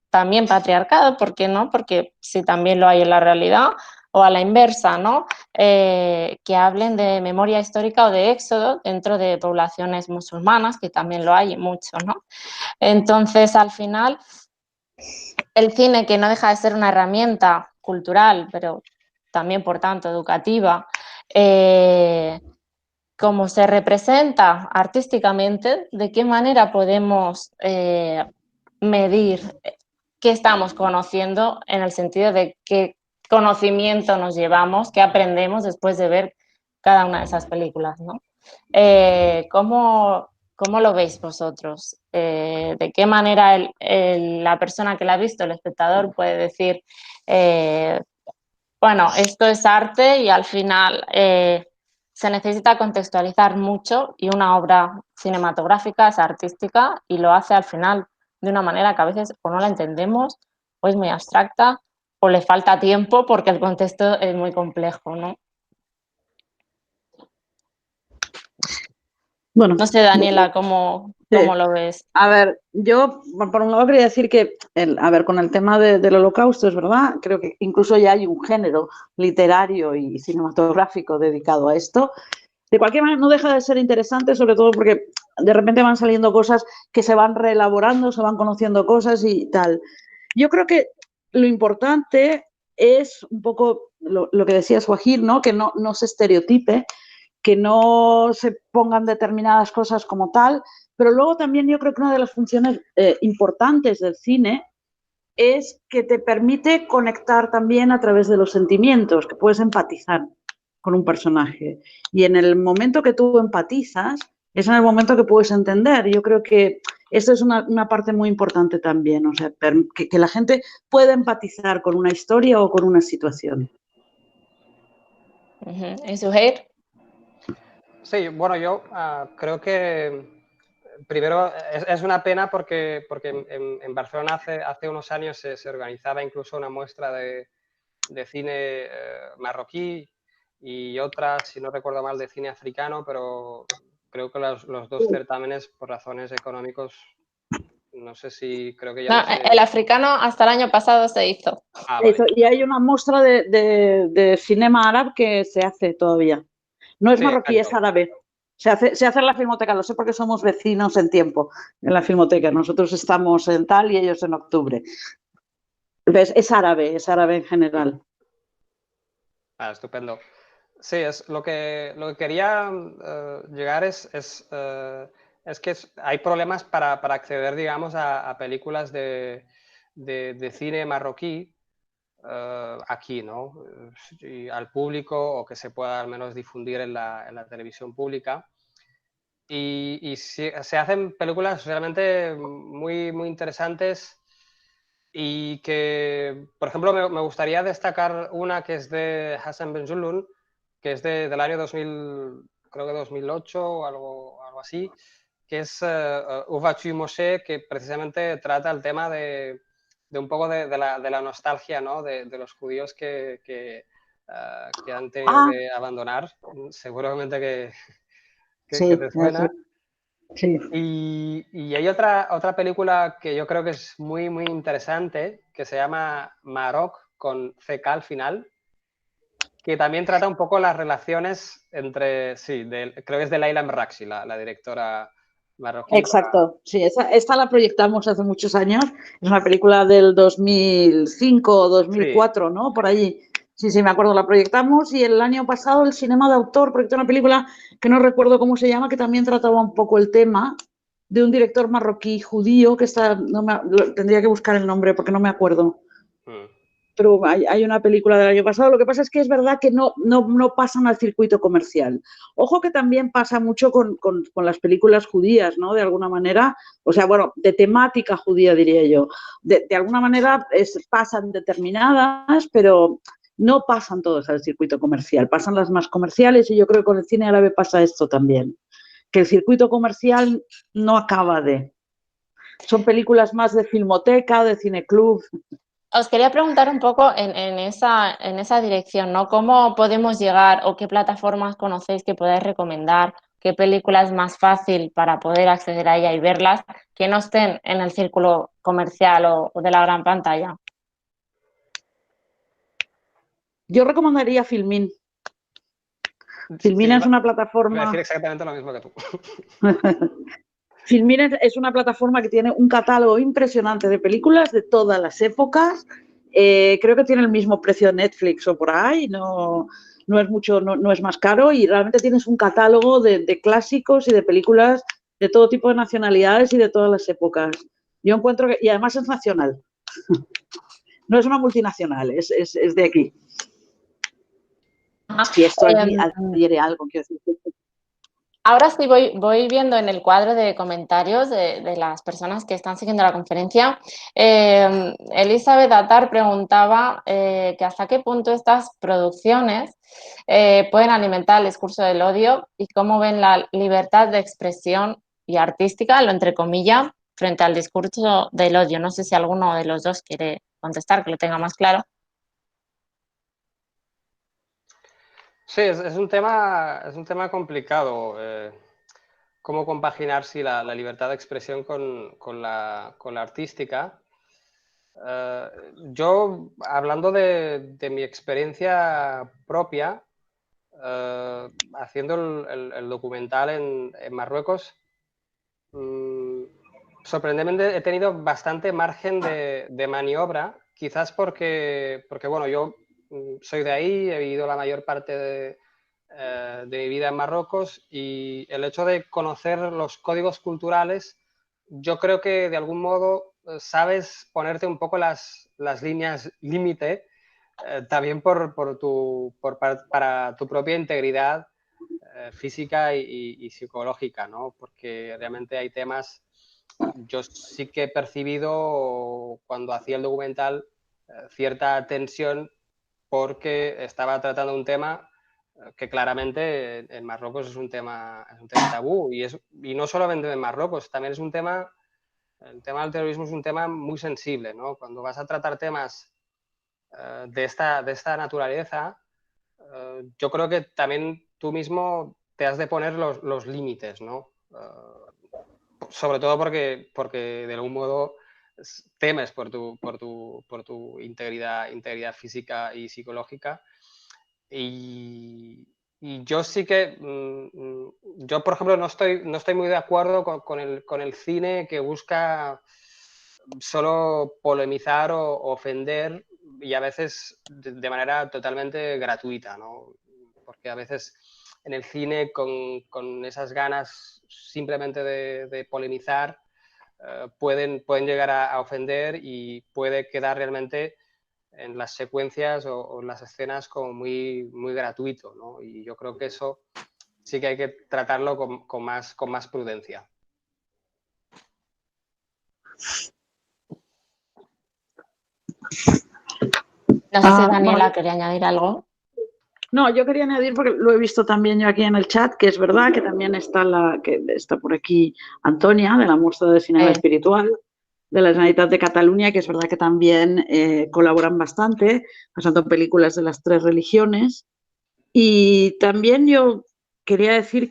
Speaker 1: también patriarcado, ¿por qué no? Porque si también lo hay en la realidad, o a la inversa, ¿no? Que hablen de memoria histórica o de éxodo dentro de poblaciones musulmanas, que también lo hay mucho, ¿no? Entonces, al final, el cine, que no deja de ser una herramienta cultural, pero también, por tanto, educativa, cómo se representa artísticamente, de qué manera podemos medir qué estamos conociendo, en el sentido de qué conocimiento nos llevamos, qué aprendemos después de ver cada una de esas películas, ¿no? ¿Cómo lo veis vosotros? ¿De qué manera la persona que la ha visto, el espectador, puede decir, bueno, esto es arte y al final se necesita contextualizar mucho, y una obra cinematográfica es artística y lo hace al final de una manera que a veces o no la entendemos, o es muy abstracta, o le falta tiempo porque el contexto es muy complejo, ¿no?
Speaker 3: Bueno,
Speaker 1: No sé, Daniela, ¿cómo
Speaker 3: sí.
Speaker 1: lo ves?
Speaker 3: A ver, yo por un lado quería decir que, a ver, con el tema del Holocausto, es verdad, creo que incluso ya hay un género literario y cinematográfico dedicado a esto. De cualquier manera, no deja de ser interesante, sobre todo porque de repente van saliendo cosas que se van reelaborando, se van conociendo cosas y tal. Yo creo que lo importante es un poco lo que decía Swahir, ¿no? Que no se estereotipe, que no se pongan determinadas cosas como tal, pero luego también yo creo que una de las funciones importantes del cine es que te permite conectar también a través de los sentimientos, que puedes empatizar con un personaje. Y en el momento que tú empatizas, es en el momento que puedes entender. Yo creo que esto es una parte muy importante también, o sea, que la gente pueda empatizar con una historia o con una situación.
Speaker 1: ¿Y Suheir?
Speaker 4: Sí, bueno, yo creo que primero es una pena porque en Barcelona hace unos años se organizaba incluso una muestra de cine marroquí y otra, si no recuerdo mal, de cine africano, pero creo que los dos certámenes, por razones económicos, no sé si, creo que ya
Speaker 1: No,
Speaker 4: no sé.
Speaker 1: el africano hasta el año pasado se hizo.
Speaker 4: Vale.
Speaker 3: Y hay una muestra de cinema árabe que se hace todavía. No es
Speaker 4: Sí,
Speaker 3: marroquí, es
Speaker 4: exacto.
Speaker 3: árabe. Se hace en la Filmoteca, lo sé porque somos vecinos en tiempo en la Filmoteca. Nosotros estamos en tal y ellos en octubre. Es árabe en general.
Speaker 4: Estupendo. Sí, es lo que quería llegar es que hay problemas para acceder, digamos, a películas de cine marroquí aquí, ¿no? Y al público, o que se pueda al menos difundir en la televisión pública. Y se hacen películas realmente muy, muy interesantes y que, por ejemplo, me gustaría destacar una que es de Hassan Benjulun, que es del año 2000, creo que 2008 o algo así, que es Où vas-tu Moshe, que precisamente trata el tema de un poco de la nostalgia, ¿no? De los judíos que han tenido que abandonar. Seguramente que
Speaker 3: Sí,
Speaker 4: te suena.
Speaker 3: sí.
Speaker 4: Y hay otra película que yo creo que es muy, muy interesante, que se llama Marok, con CK al final, que también trata un poco las relaciones entre, sí, creo que es de Laila Meraxi, la directora marroquí.
Speaker 3: Exacto, sí, esta la proyectamos hace muchos años, es una película del 2005 o 2004,
Speaker 4: Sí.
Speaker 3: ¿no? Por allí. Sí, sí, me acuerdo, la proyectamos y el año pasado el Cinema de Autor proyectó una película que no recuerdo cómo se llama, que también trataba un poco el tema de un director marroquí judío que está, tendría que buscar el nombre porque no me acuerdo. Pero hay una película del año pasado. Lo que pasa es que es verdad que no pasan al circuito comercial. Ojo que también pasa mucho con las películas judías, ¿no? De alguna manera, o sea, bueno, de temática judía diría yo. De alguna manera pasan determinadas, pero no pasan todas al circuito comercial, pasan las más comerciales y yo creo que con el cine árabe pasa esto también, que el circuito comercial no acaba de... Son películas más de filmoteca, de cineclub.
Speaker 1: Os quería preguntar un poco en esa dirección, ¿no? ¿Cómo podemos llegar o qué plataformas conocéis que podáis recomendar? ¿Qué película es más fácil para poder acceder a ella y verlas que no estén en el círculo comercial o de la gran pantalla?
Speaker 3: Yo recomendaría Filmin. Filmin
Speaker 4: Sí,
Speaker 3: es una
Speaker 4: iba a
Speaker 3: plataforma...
Speaker 4: decir exactamente lo mismo que tú.
Speaker 3: Filmin es una plataforma que tiene un catálogo impresionante de películas de todas las épocas. Creo que tiene el mismo precio de Netflix o por ahí, no es mucho, no es más caro y realmente tienes un catálogo de clásicos y de películas de todo tipo de nacionalidades y de todas las épocas. Yo encuentro que, y además es nacional, no es una multinacional, es de aquí. Si esto adhiere algo, quiero decir.
Speaker 1: Ahora sí voy viendo en el cuadro de comentarios de las personas que están siguiendo la conferencia. Elizabeth Atar preguntaba que hasta qué punto estas producciones pueden alimentar el discurso del odio y cómo ven la libertad de expresión y artística, lo entre comillas, frente al discurso del odio. No sé si alguno de los dos quiere contestar, que lo tenga más claro.
Speaker 4: Sí, es un tema complicado. Cómo compaginar la libertad de expresión con la artística. Yo, hablando de mi experiencia propia, haciendo el documental en Marruecos, sorprendentemente he tenido bastante margen de maniobra, quizás porque bueno, yo soy de ahí, he vivido la mayor parte de mi vida en Marruecos y el hecho de conocer los códigos culturales, yo creo que de algún modo sabes ponerte un poco las líneas límite, también para tu propia integridad física y psicológica, ¿no? Porque realmente hay temas, yo sí que he percibido cuando hacía el documental cierta tensión porque estaba tratando un tema que claramente en Marruecos es un tema tabú y no solamente en Marruecos, también es un tema, el tema del terrorismo es un tema muy sensible, ¿no? Cuando vas a tratar temas de esta naturaleza, yo creo que también tú mismo te has de poner los límites, ¿no? Sobre todo porque de algún modo temes por tu integridad física y psicológica. Y yo sí que, yo por ejemplo no estoy muy de acuerdo con el cine que busca solo polemizar o ofender y a veces de manera totalmente gratuita, ¿no? Porque a veces en el cine con esas ganas simplemente de polemizar pueden llegar a ofender y puede quedar realmente en las secuencias o en las escenas como muy, muy gratuito, ¿no? Y yo creo que eso sí que hay que tratarlo con más prudencia.
Speaker 1: No sé si Daniela
Speaker 3: Bueno,
Speaker 1: quería añadir algo.
Speaker 3: no, yo quería añadir, porque lo he visto también yo aquí en el chat, que es verdad que también está por aquí Antonia, de la muestra de cinema espiritual, de la Generalitat de Cataluña, que es verdad que también colaboran bastante, pasando películas de las 3 religiones. Y también yo quería decir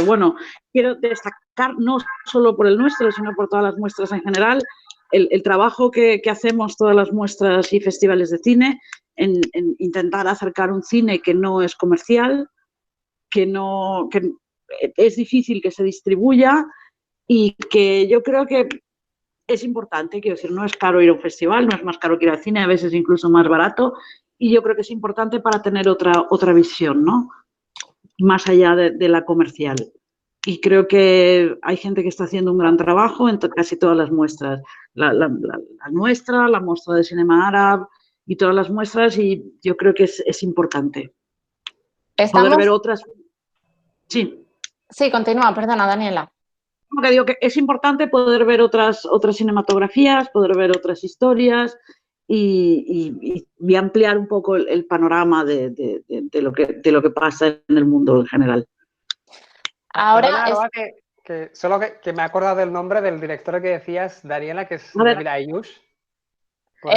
Speaker 3: bueno, quiero destacar no solo por el nuestro, sino por todas las muestras en general, el trabajo que hacemos todas las muestras y festivales de cine en intentar acercar un cine que no es comercial, que es difícil que se distribuya y que yo creo que es importante, quiero decir, no es caro ir a un festival, no es más caro que ir al cine, a veces incluso más barato, y yo creo que es importante para tener otra visión, ¿no? Más allá de la comercial. Y creo que hay gente que está haciendo un gran trabajo en casi todas las muestras. La nuestra, la muestra de cinema árabe y todas las muestras, y yo creo que es importante. Poder ver otras. Sí.
Speaker 1: Sí, continúa, perdona, Daniela.
Speaker 3: Que digo que es importante poder ver otras cinematografías, poder ver otras historias y ampliar un poco el panorama de lo que pasa en el mundo en general.
Speaker 1: Ahora
Speaker 4: Perdona, solo que me he acordado del nombre del director que decías, Daniela, que es David Ayush.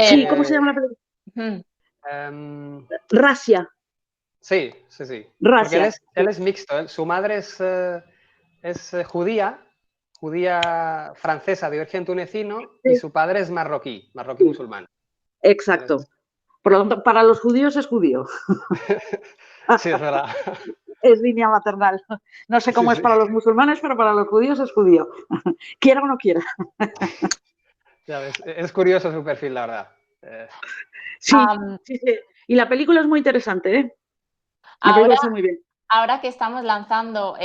Speaker 3: Sí, ¿cómo se llama la película? Rasia.
Speaker 4: Sí.
Speaker 3: Rasia.
Speaker 4: Porque él es mixto. Su madre es judía francesa de origen tunecino, y su padre es marroquí musulmán.
Speaker 3: Exacto. Por lo tanto, para los judíos es judío.
Speaker 4: Sí, es verdad.
Speaker 3: Es línea maternal. No sé cómo es para los musulmanes, pero para los judíos es judío. Quiera o no quiera.
Speaker 4: Ya ves, es curioso su perfil, la verdad.
Speaker 3: Sí. Y la película es muy interesante, ¿eh? La película está muy bien.
Speaker 1: Ahora que estamos lanzando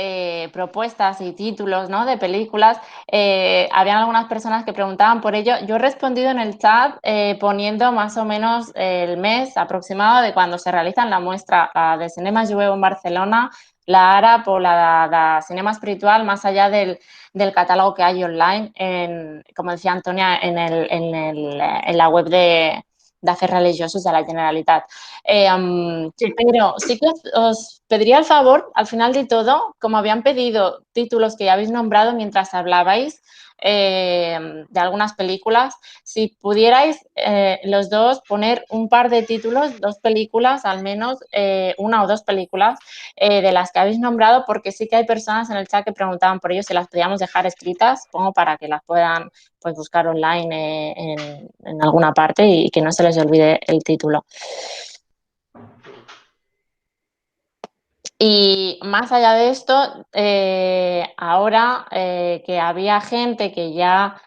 Speaker 1: propuestas y títulos, ¿no?, de películas, habían algunas personas que preguntaban por ello. Yo he respondido en el chat poniendo más o menos el mes aproximado de cuando se realizan la muestra de Cinema Jueu en Barcelona, la ARAP o la Cinema Espiritual, más allá del catálogo que hay online, como decía Antonia, en la web de Afers Religiosos de la Generalitat. Pero sí que os pediría el favor, al final de todo, como habían pedido títulos que ya habéis nombrado mientras hablabais de algunas películas, si pudierais los dos poner un par de títulos, 2 películas, al menos 1 o 2 películas de las que habéis nombrado, porque sí que hay personas en el chat que preguntaban por ello si las podíamos dejar escritas, pongo para que las puedan pues buscar online en alguna parte y que no se les olvide el título. Y más allá de esto, ahora que había gente que ya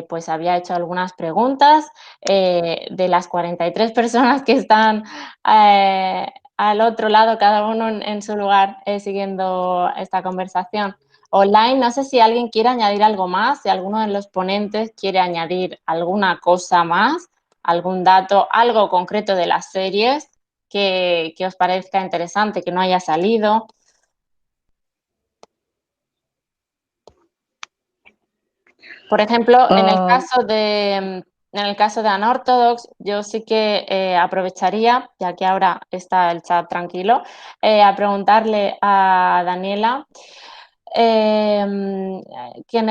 Speaker 1: pues había hecho algunas preguntas, de las 43 personas que están al otro lado, cada uno en su lugar, siguiendo esta conversación online, no sé si alguien quiere añadir algo más, si alguno de los ponentes quiere añadir alguna cosa más, algún dato, algo concreto de las series que os parezca interesante, que no haya salido. Por ejemplo, en el caso de Unorthodox, yo sí que aprovecharía, ya que ahora está el chat tranquilo, a preguntarle a Daniela que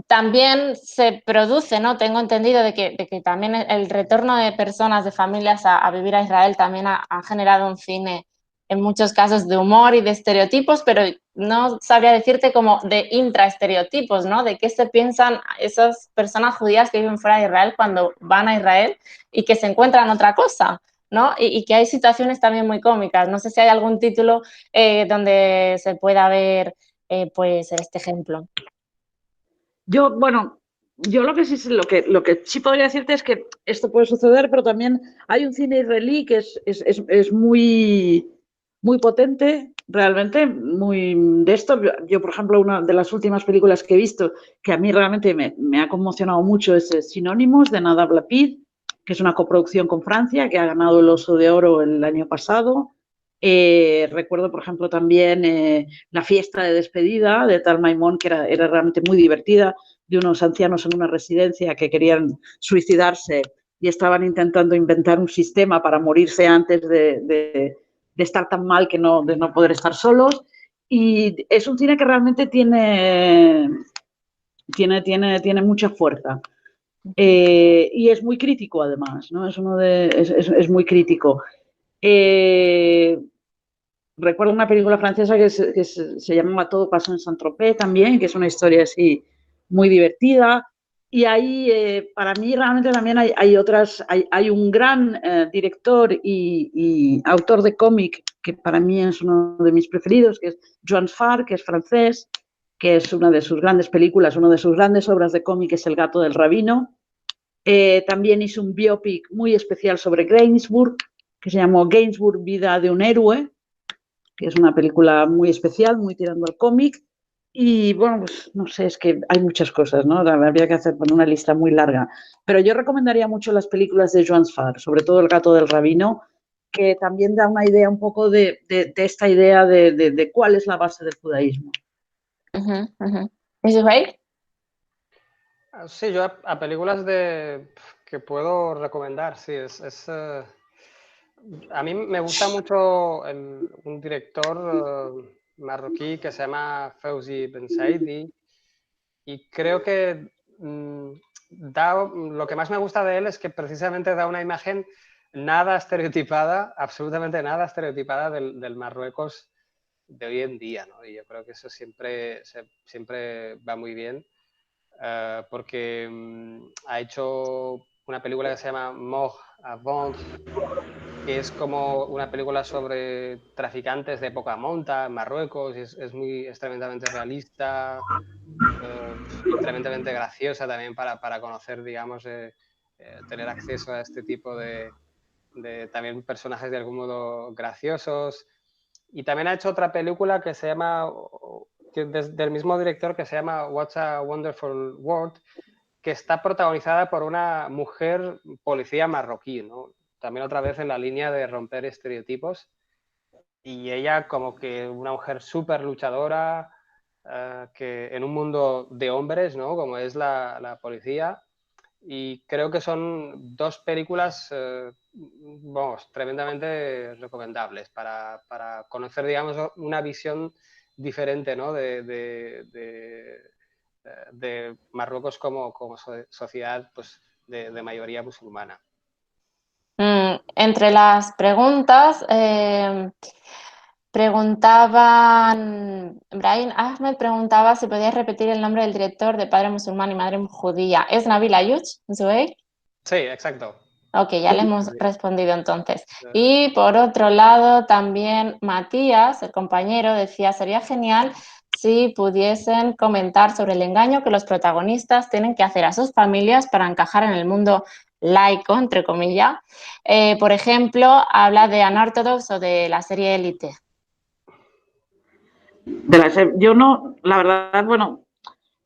Speaker 1: también se produce, ¿no? Tengo entendido de que también el retorno de personas, de familias a vivir a Israel también ha generado un cine, en muchos casos, de humor y de estereotipos, pero no sabría decirte como de intraestereotipos, ¿no? De qué se piensan esas personas judías que viven fuera de Israel cuando van a Israel y que se encuentran otra cosa, ¿no? Y que hay situaciones también muy cómicas. No sé si hay algún título donde se pueda ver pues este ejemplo.
Speaker 3: Yo lo que sí podría decirte es que esto puede suceder, pero también hay un cine israelí que es muy, muy potente, realmente, muy de esto. Yo, por ejemplo, una de las últimas películas que he visto que a mí realmente me ha conmocionado mucho es Sinónimos, de Nadav Lapid, que es una coproducción con Francia, que ha ganado el Oso de Oro el año pasado. Recuerdo, por ejemplo, también la fiesta de despedida de Tal Maimón, que era realmente muy divertida, de unos ancianos en una residencia que querían suicidarse y estaban intentando inventar un sistema para morirse antes de estar tan mal de no poder estar solos. Y es un cine que realmente tiene tiene mucha fuerza. Y es muy crítico, además, ¿no? Es muy crítico. Recuerdo una película francesa que se llamaba Todo pasó en Saint-Tropez también, que es una historia así muy divertida. Y ahí, para mí, realmente también hay un gran director y autor de cómic, que para mí es uno de mis preferidos, que es Joan Farr, que es francés, que es una de sus grandes películas, una de sus grandes obras de cómic es El gato del rabino. También hizo un biopic muy especial sobre Gainsbourg, que se llamó Gainsbourg, vida de un héroe, que es una película muy especial, muy tirando al cómic. Y bueno, pues no sé, es que hay muchas cosas, ¿no? Habría que hacer una lista muy larga. Pero yo recomendaría mucho las películas de Joan Farr, sobre todo El gato del rabino, que también da una idea un poco de esta idea de cuál es la base del judaísmo.
Speaker 1: ¿Y Zuhair?
Speaker 4: Sí, yo a películas que puedo recomendar, sí, a mí me gusta mucho un director marroquí que se llama Fawzi Bensaidi, y creo que lo que más me gusta de él es que precisamente da una imagen nada estereotipada, absolutamente nada estereotipada del Marruecos de hoy en día, ¿no? Y yo creo que eso siempre va muy bien. Porque ha hecho una película que se llama Mort à vendre, que es como una película sobre traficantes de poca monta en Marruecos, y es tremendamente realista y tremendamente graciosa también para conocer, digamos, tener acceso a este tipo de también personajes de algún modo graciosos. Y también ha hecho otra película que se llama, del mismo director, que se llama What's a Wonderful World, que está protagonizada por una mujer policía marroquí, ¿no? También otra vez en la línea de romper estereotipos. Y ella como que una mujer súper luchadora, que en un mundo de hombres, ¿no? Como es la policía. Y creo que son dos películas, vamos, tremendamente recomendables para conocer, digamos, una visión diferente, ¿no? de Marruecos como sociedad, pues, de mayoría musulmana.
Speaker 1: Entre las preguntas, Brahim Ahmed preguntaba si podías repetir el nombre del director de Padre Musulmán y Madre Judía. ¿Es Nabil Ayuch, Zuhair?
Speaker 4: Sí, exacto.
Speaker 1: Ok, ya le hemos respondido entonces. Y por otro lado, también Matías, el compañero, decía, sería genial si pudiesen comentar sobre el engaño que los protagonistas tienen que hacer a sus familias para encajar en el mundo laico, entre comillas. Por ejemplo, habla de Unorthodox o de la serie Élite.
Speaker 3: Yo no, la verdad, bueno,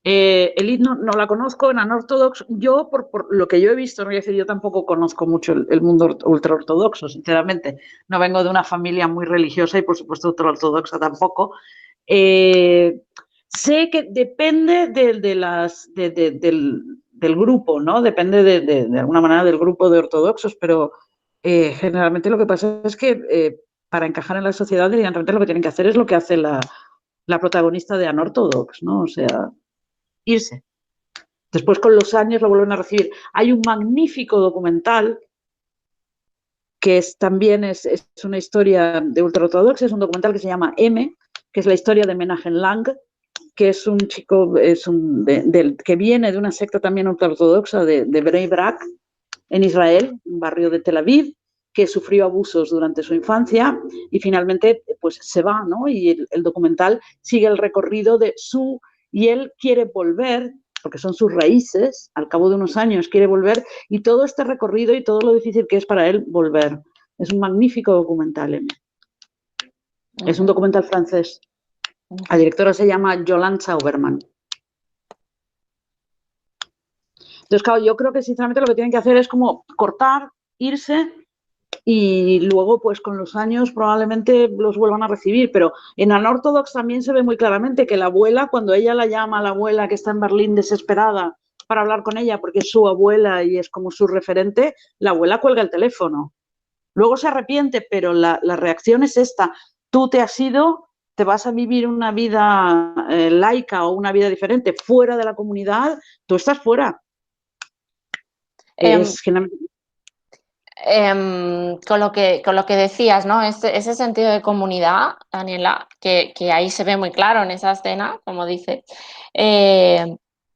Speaker 3: Elite no la conozco, en Unorthodox, yo por lo que yo he visto, no voy a decir, yo tampoco conozco mucho el mundo ultraortodoxo, sinceramente. No vengo de una familia muy religiosa y por supuesto ultraortodoxa tampoco. Sé que depende del grupo, ¿no? Depende de alguna manera del grupo de ortodoxos, pero generalmente lo que pasa es que para encajar en la sociedad, evidentemente lo que tienen que hacer es lo que hace la protagonista de Unorthodox, ¿no? O sea, irse. Después, con los años, lo vuelven a recibir. Hay un magnífico documental que también es una historia de ultraortodoxa, es un documental que se llama M, que es la historia de Menachem Lang, que es un chico que viene de una secta también ultraortodoxa de Bnei Brak, en Israel, un barrio de Tel Aviv, que sufrió abusos durante su infancia y finalmente pues se va, ¿no? Y el documental sigue el recorrido y él quiere volver, porque son sus raíces, al cabo de unos años quiere volver, y todo este recorrido y todo lo difícil que es para él volver. Es un magnífico documental. Es un documental francés. La directora se llama Yolande Sauberman. Entonces, claro, yo creo que sinceramente lo que tienen que hacer es como cortar, irse, y luego, pues con los años probablemente los vuelvan a recibir. Pero en Unorthodox también se ve muy claramente que la abuela, cuando ella la llama a la abuela que está en Berlín desesperada para hablar con ella porque es su abuela y es como su referente, la abuela cuelga el teléfono. Luego se arrepiente, pero la reacción es esta: tú te has ido te vas a vivir una vida laica o una vida diferente fuera de la comunidad, tú estás fuera.
Speaker 1: Em,
Speaker 3: Es generalmente...
Speaker 1: con lo que decías, ¿no? Ese sentido de comunidad, Daniela, que ahí se ve muy claro en esa escena, como dice,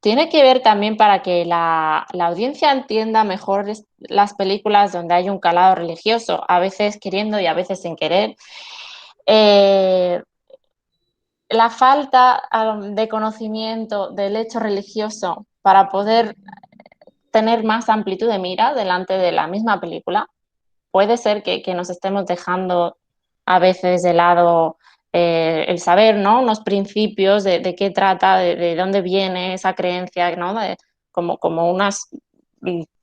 Speaker 1: tiene que ver también para que la audiencia entienda mejor las películas donde hay un calado religioso, a veces queriendo y a veces sin querer. La falta de conocimiento del hecho religioso para poder tener más amplitud de mira delante de la misma película. Puede ser que nos estemos dejando a veces de lado el saber, ¿no? Unos principios de qué trata, de dónde viene esa creencia, ¿no? Como unos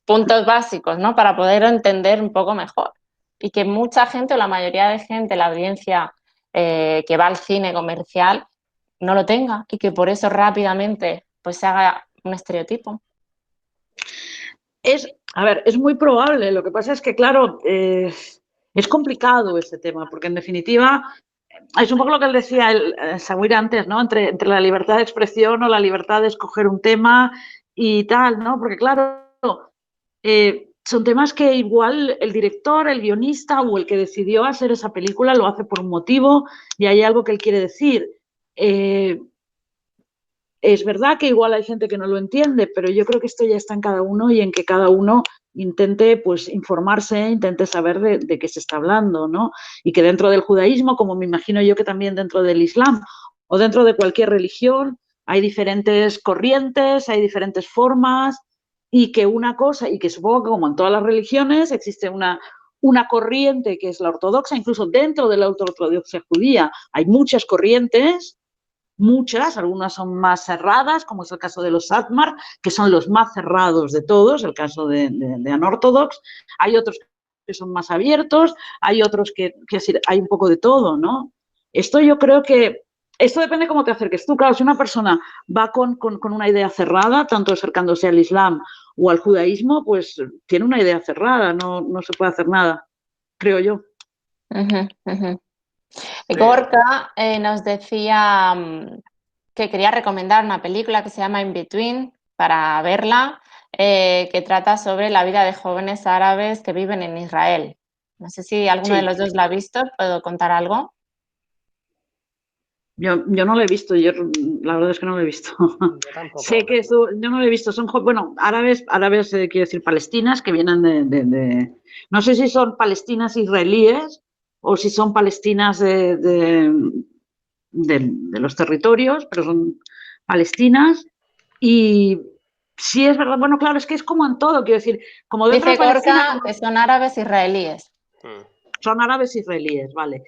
Speaker 1: puntos básicos, ¿no? Para poder entender un poco mejor. Y que mucha gente, o la mayoría de gente, la audiencia que va al cine comercial, no lo tenga y que por eso rápidamente pues se haga un estereotipo.
Speaker 3: A ver, es muy probable. Lo que pasa es que, claro, es complicado este tema, porque en definitiva es un poco lo que él decía Saguir antes, ¿no? Entre la libertad de expresión o la libertad de escoger un tema y tal, ¿no? Porque, claro, son temas que igual el director, el guionista o el que decidió hacer esa película lo hace por un motivo y hay algo que él quiere decir. Es verdad que igual hay gente que no lo entiende, pero yo creo que esto ya está en cada uno y en que cada uno intente pues informarse, intente saber de qué se está hablando, ¿no? Y que dentro del judaísmo, como me imagino yo que también dentro del islam o dentro de cualquier religión, hay diferentes corrientes, hay diferentes formas y que una cosa, y que supongo que como en todas las religiones existe una corriente que es la ortodoxa, incluso dentro de la ortodoxia judía hay muchas corrientes, muchas, algunas son más cerradas, como es el caso de los Satmar, que son los más cerrados de todos, el caso de Unorthodox. Hay otros que son más abiertos, hay otros que hay un poco de todo, ¿no? Esto yo creo que, esto depende cómo te acerques tú. Claro, si una persona va con una idea cerrada, tanto acercándose al Islam o al judaísmo, pues tiene una idea cerrada, no se puede hacer nada, creo yo.
Speaker 1: Uh-huh, uh-huh. Gorka nos decía que quería recomendar una película que se llama In Between para verla, que trata sobre la vida de jóvenes árabes que viven en Israel. No sé si alguno de los dos la ha visto, ¿puedo contar algo?
Speaker 3: Yo no lo he visto, la verdad es que no lo he visto.
Speaker 4: Yo tampoco.
Speaker 3: Sé que yo no lo he visto, son, bueno, árabes quiero decir palestinas, que vienen no sé si son palestinas israelíes o si son palestinas de los territorios, pero son palestinas. Y sí es verdad, bueno, claro, es que es como en todo, quiero decir, como dentro
Speaker 1: Dice
Speaker 3: de Palestina...
Speaker 1: Gorka que son árabes israelíes.
Speaker 3: Son árabes israelíes, vale.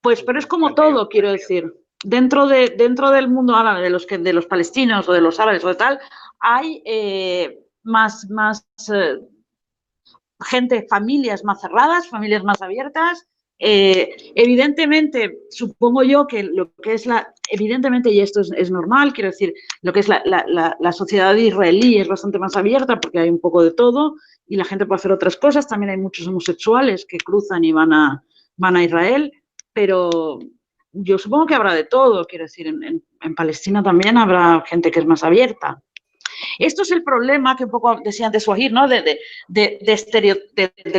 Speaker 3: Pues, pero es como todo, quiero decir. Dentro del mundo árabe, de los palestinos o de los árabes o de tal, hay más gente, familias más cerradas, familias más abiertas. Evidentemente, supongo yo que lo que es evidentemente, y esto es normal, quiero decir, lo que es la sociedad israelí es bastante más abierta porque hay un poco de todo y la gente puede hacer otras cosas. También hay muchos homosexuales que cruzan y van a Israel, pero yo supongo que habrá de todo, quiero decir, en Palestina también habrá gente que es más abierta. Esto es el problema que un poco decía antes Wahid, ¿no? Del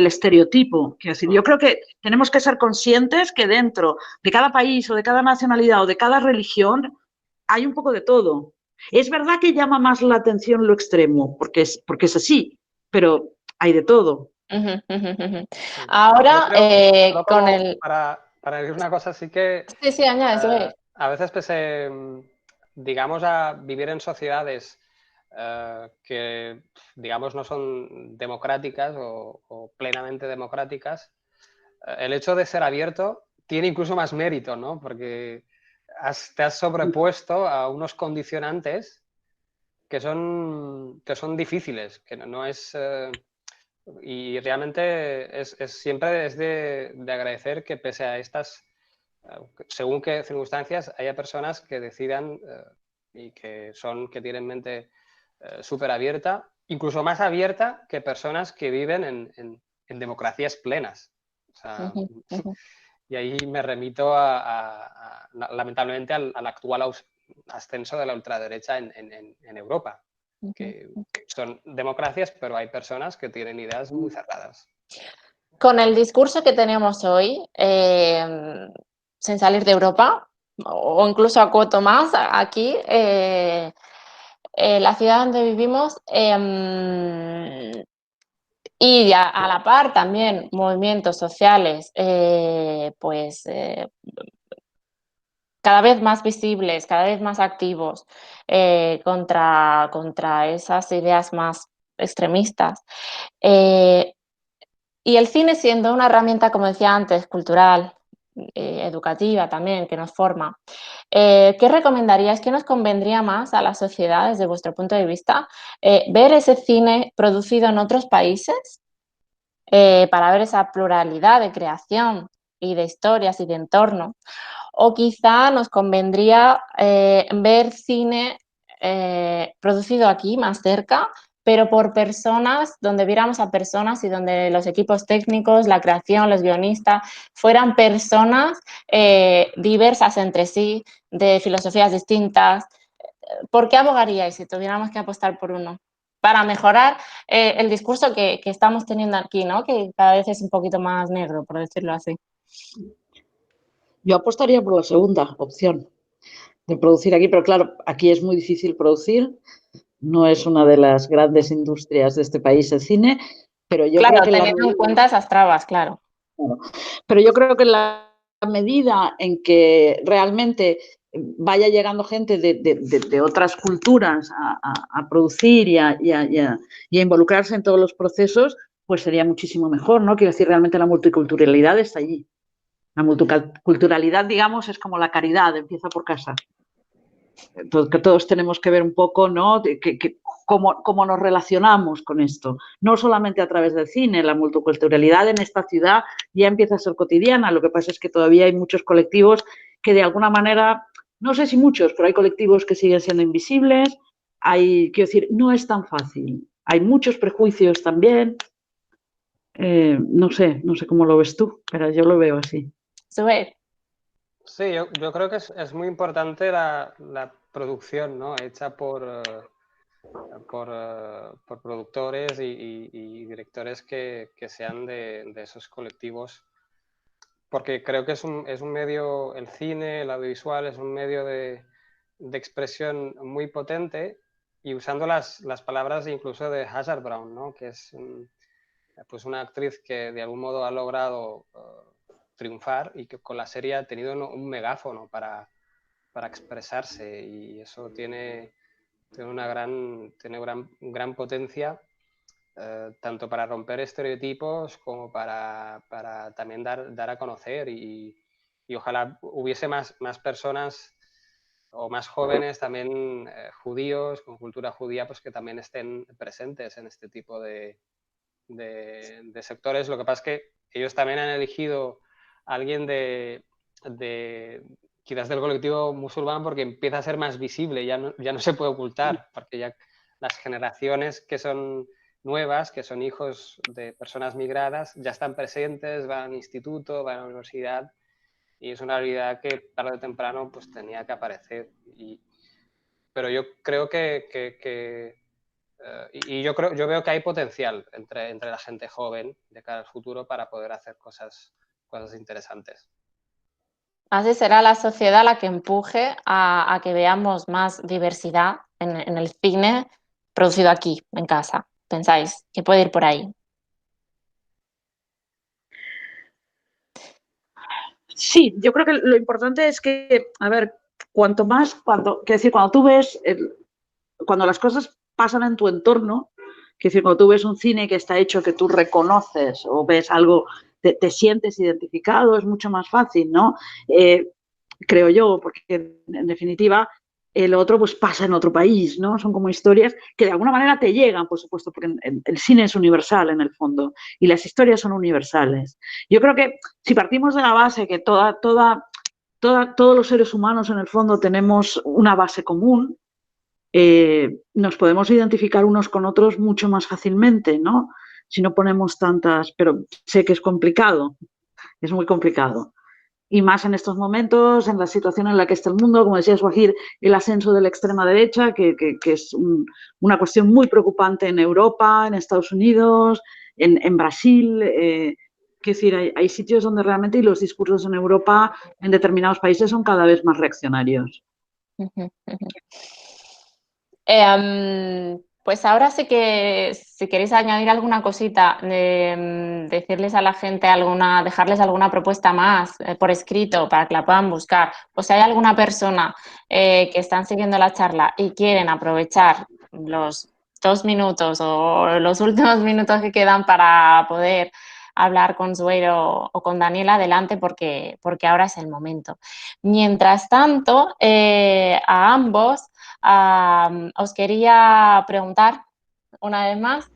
Speaker 3: estereotipo. Quiero decir, yo creo que tenemos que ser conscientes que dentro de cada país o de cada nacionalidad o de cada religión hay un poco de todo. Es verdad que llama más la atención lo extremo, porque es así, pero hay de todo.
Speaker 1: Ahora, con el...
Speaker 4: Para decir una cosa, sí que...
Speaker 1: Sí, añade.
Speaker 4: A veces, pese, digamos, a vivir en sociedades que, digamos, no son democráticas o plenamente democráticas, el hecho de ser abierto tiene incluso más mérito, ¿no? Porque te has sobrepuesto a unos condicionantes que son difíciles, que no es... y realmente siempre es de agradecer que pese a estas, según qué circunstancias, haya personas que decidan y que tienen mente súper abierta, incluso más abierta que personas que viven en democracias plenas. O sea, Y ahí me remito lamentablemente al actual ascenso de la ultraderecha en Europa, que son democracias, pero hay personas que tienen ideas muy cerradas.
Speaker 1: Con el discurso que tenemos hoy, sin salir de Europa, o incluso acoto más, aquí, la ciudad donde vivimos, y a la par también movimientos sociales, cada vez más visibles, cada vez más activos, contra esas ideas más extremistas. Y el cine siendo una herramienta, como decía antes, cultural, educativa también, que nos forma. ¿Qué recomendaríais? ¿Qué nos convendría más a la sociedad desde vuestro punto de vista? ¿Ver ese cine producido en otros países para ver esa pluralidad de creación y de historias y de entorno? O quizá nos convendría ver cine producido aquí, más cerca, pero por personas, donde viéramos a personas y donde los equipos técnicos, la creación, los guionistas, fueran personas diversas entre sí, de filosofías distintas. ¿Por qué abogaríais si tuviéramos que apostar por uno? Para mejorar el discurso que estamos teniendo aquí, ¿no? Que cada vez es un poquito más negro, por decirlo así.
Speaker 3: Yo apostaría por la segunda opción, de producir aquí, pero claro, aquí es muy difícil producir, no es una de las grandes industrias de este país el cine, pero yo
Speaker 1: Claro,
Speaker 3: creo que
Speaker 1: teniendo en cuenta esas trabas, claro.
Speaker 3: Pero yo creo que la medida en que realmente vaya llegando gente de otras culturas a producir y a involucrarse en todos los procesos, pues sería muchísimo mejor, ¿no? Quiero decir, realmente la multiculturalidad está allí. La multiculturalidad, digamos, es como la caridad, empieza por casa. Entonces, que todos tenemos que ver un poco, ¿no? Cómo nos relacionamos con esto. No solamente a través del cine, la multiculturalidad en esta ciudad ya empieza a ser cotidiana. Lo que pasa es que todavía hay muchos colectivos que de alguna manera, no sé si muchos, pero hay colectivos que siguen siendo invisibles. Quiero decir, no es tan fácil. Hay muchos prejuicios también. No sé cómo lo ves tú, pero yo lo veo así.
Speaker 1: Sube.
Speaker 4: Sí, yo creo que es muy importante la producción, ¿no? Hecha por productores y directores que sean de esos colectivos, porque creo que es un medio, el cine, el audiovisual, es un medio de expresión muy potente, y usando las palabras incluso de Hajar Brown, ¿no? Que es pues una actriz que de algún modo ha logrado triunfar, y que con la serie ha tenido un megáfono para expresarse, y eso tiene gran potencia, tanto para romper estereotipos como para también dar a conocer, y ojalá hubiese más personas o más jóvenes también judíos, con cultura judía, pues que también estén presentes en este tipo de sectores. Lo que pasa es que ellos también han elegido a alguien quizás del colectivo musulmán, porque empieza a ser más visible, ya no se puede ocultar, porque ya las generaciones que son nuevas, que son hijos de personas migradas, ya están presentes, van al instituto, van a la universidad, y es una realidad que tarde o temprano pues tenía que aparecer. Pero yo creo yo veo que hay potencial entre la gente joven de cara al futuro para poder hacer cosas interesantes.
Speaker 1: Así será la sociedad la que empuje a que veamos más diversidad en el cine producido aquí, en casa. ¿Pensáis que puede ir por ahí?
Speaker 3: Sí, yo creo que lo importante es que, a ver, quiero decir, cuando tú ves, cuando las cosas pasan en tu entorno, quiero decir, cuando tú ves un cine que está hecho, que tú reconoces o ves algo, te sientes identificado, es mucho más fácil, ¿no? Creo yo, porque en definitiva el otro pues pasa en otro país, ¿no? Son como historias que de alguna manera te llegan, por supuesto, porque el cine es universal en el fondo y las historias son universales. Yo creo que si partimos de la base que todos los seres humanos en el fondo tenemos una base común, nos podemos identificar unos con otros mucho más fácilmente, ¿no? Si no ponemos tantas, pero sé que es complicado, es muy complicado. y más en estos momentos, en la situación en la que está el mundo, como decía Swahir, el ascenso de la extrema derecha, que es una cuestión muy preocupante en Europa, en Estados Unidos, en Brasil. Quiero decir, hay sitios donde realmente, y los discursos en Europa, en determinados países, son cada vez más reaccionarios.
Speaker 1: Pues ahora sí que, si queréis añadir alguna cosita, decirles a la gente dejarles alguna propuesta más por escrito para que la puedan buscar. O si hay alguna persona que están siguiendo la charla y quieren aprovechar los 2 minutos o los últimos minutos que quedan para poder hablar con Zuhair o con Daniela, adelante, porque ahora es el momento. Mientras tanto, a ambos os quería preguntar una vez más,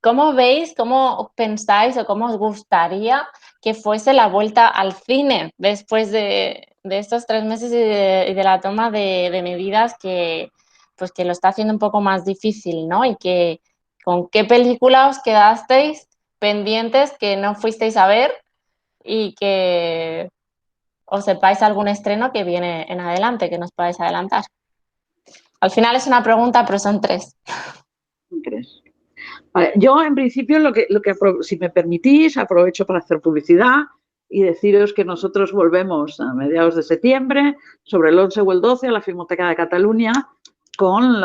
Speaker 1: ¿cómo veis, cómo pensáis o cómo os gustaría que fuese la vuelta al cine después de estos 3 meses y de la toma de medidas que lo está haciendo un poco más difícil, ¿no? Y ¿con qué película os quedasteis pendientes que no fuisteis a ver y que o sepáis algún estreno que viene en adelante, que nos podáis adelantar? Al final es una pregunta, pero son 3.
Speaker 3: Vale, yo, en principio, si me permitís, aprovecho para hacer publicidad y deciros que nosotros volvemos a mediados de septiembre, sobre el 11 o el 12, a la Filmoteca de Cataluña con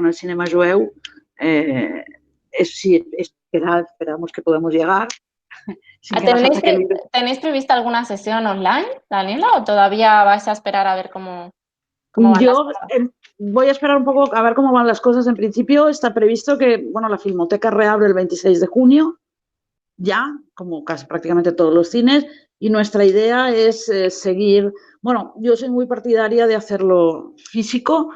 Speaker 3: el Cinema Jueu. Esperamos que podamos llegar.
Speaker 1: ¿Tenéis prevista alguna sesión online, Daniela, o todavía vais a esperar a ver cómo van las cosas?
Speaker 3: Voy a esperar un poco a ver cómo van las cosas. En principio está previsto que la Filmoteca reabre el 26 de junio, ya, como casi prácticamente todos los cines, y nuestra idea es seguir. Yo soy muy partidaria de hacerlo físico,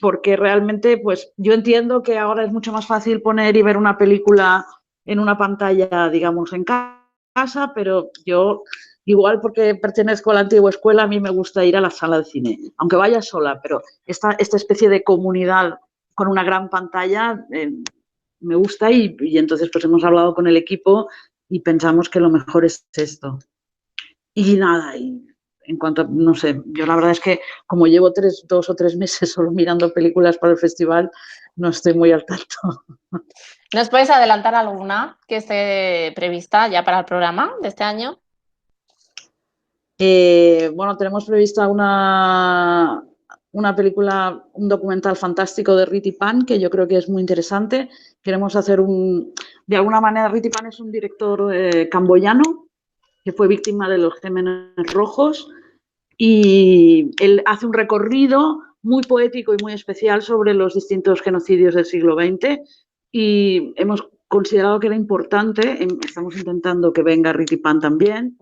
Speaker 3: porque realmente, pues, yo entiendo que ahora es mucho más fácil poner y ver una película en una pantalla, digamos, en casa, pero yo, igual porque pertenezco a la antigua escuela, a mí me gusta ir a la sala de cine, aunque vaya sola, pero esta especie de comunidad con una gran pantalla me gusta, y entonces pues hemos hablado con el equipo y pensamos que lo mejor es esto. Y nada, y en cuanto a, no sé, yo la verdad es que como llevo 2 o 3 meses solo mirando películas para el festival, no estoy muy al tanto.
Speaker 1: ¿Nos podéis adelantar alguna que esté prevista ya para el programa de este año?
Speaker 3: Tenemos prevista una película, un documental fantástico de Riti Pan, que yo creo que es muy interesante. Queremos hacer de alguna manera, Riti Pan es un director camboyano que fue víctima de los Gémenes Rojos, y él hace un recorrido muy poético y muy especial sobre los distintos genocidios del siglo XX, y hemos considerado que era importante. Estamos intentando que venga Riti Pan también.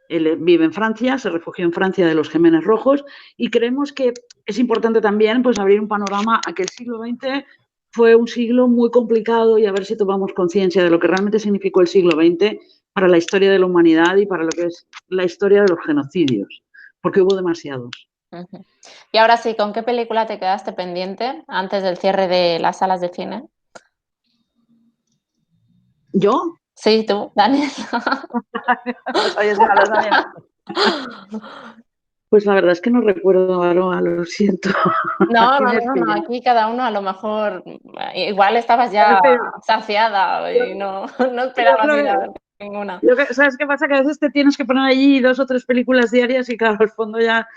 Speaker 3: Él vive en Francia, se refugió en Francia de los Gémenes Rojos, y creemos que es importante también, pues, abrir un panorama a que el siglo XX fue un siglo muy complicado, y a ver si tomamos conciencia de lo que realmente significó el siglo XX para la historia de la humanidad y para lo que es la historia de los genocidios, porque hubo demasiados.
Speaker 1: Y ahora sí, ¿con qué película te quedaste pendiente antes del cierre de las salas de cine?
Speaker 3: ¿Yo?
Speaker 1: Sí, tú, Daniel.
Speaker 3: Pues la verdad es que no recuerdo, Aroa, lo siento.
Speaker 1: No, aquí cada uno a lo mejor, igual estabas ya saciada y no esperabas ir a ver ninguna.
Speaker 3: ¿Sabes qué pasa? Que a veces te tienes que poner allí 2 o 3 películas diarias, y claro, al fondo ya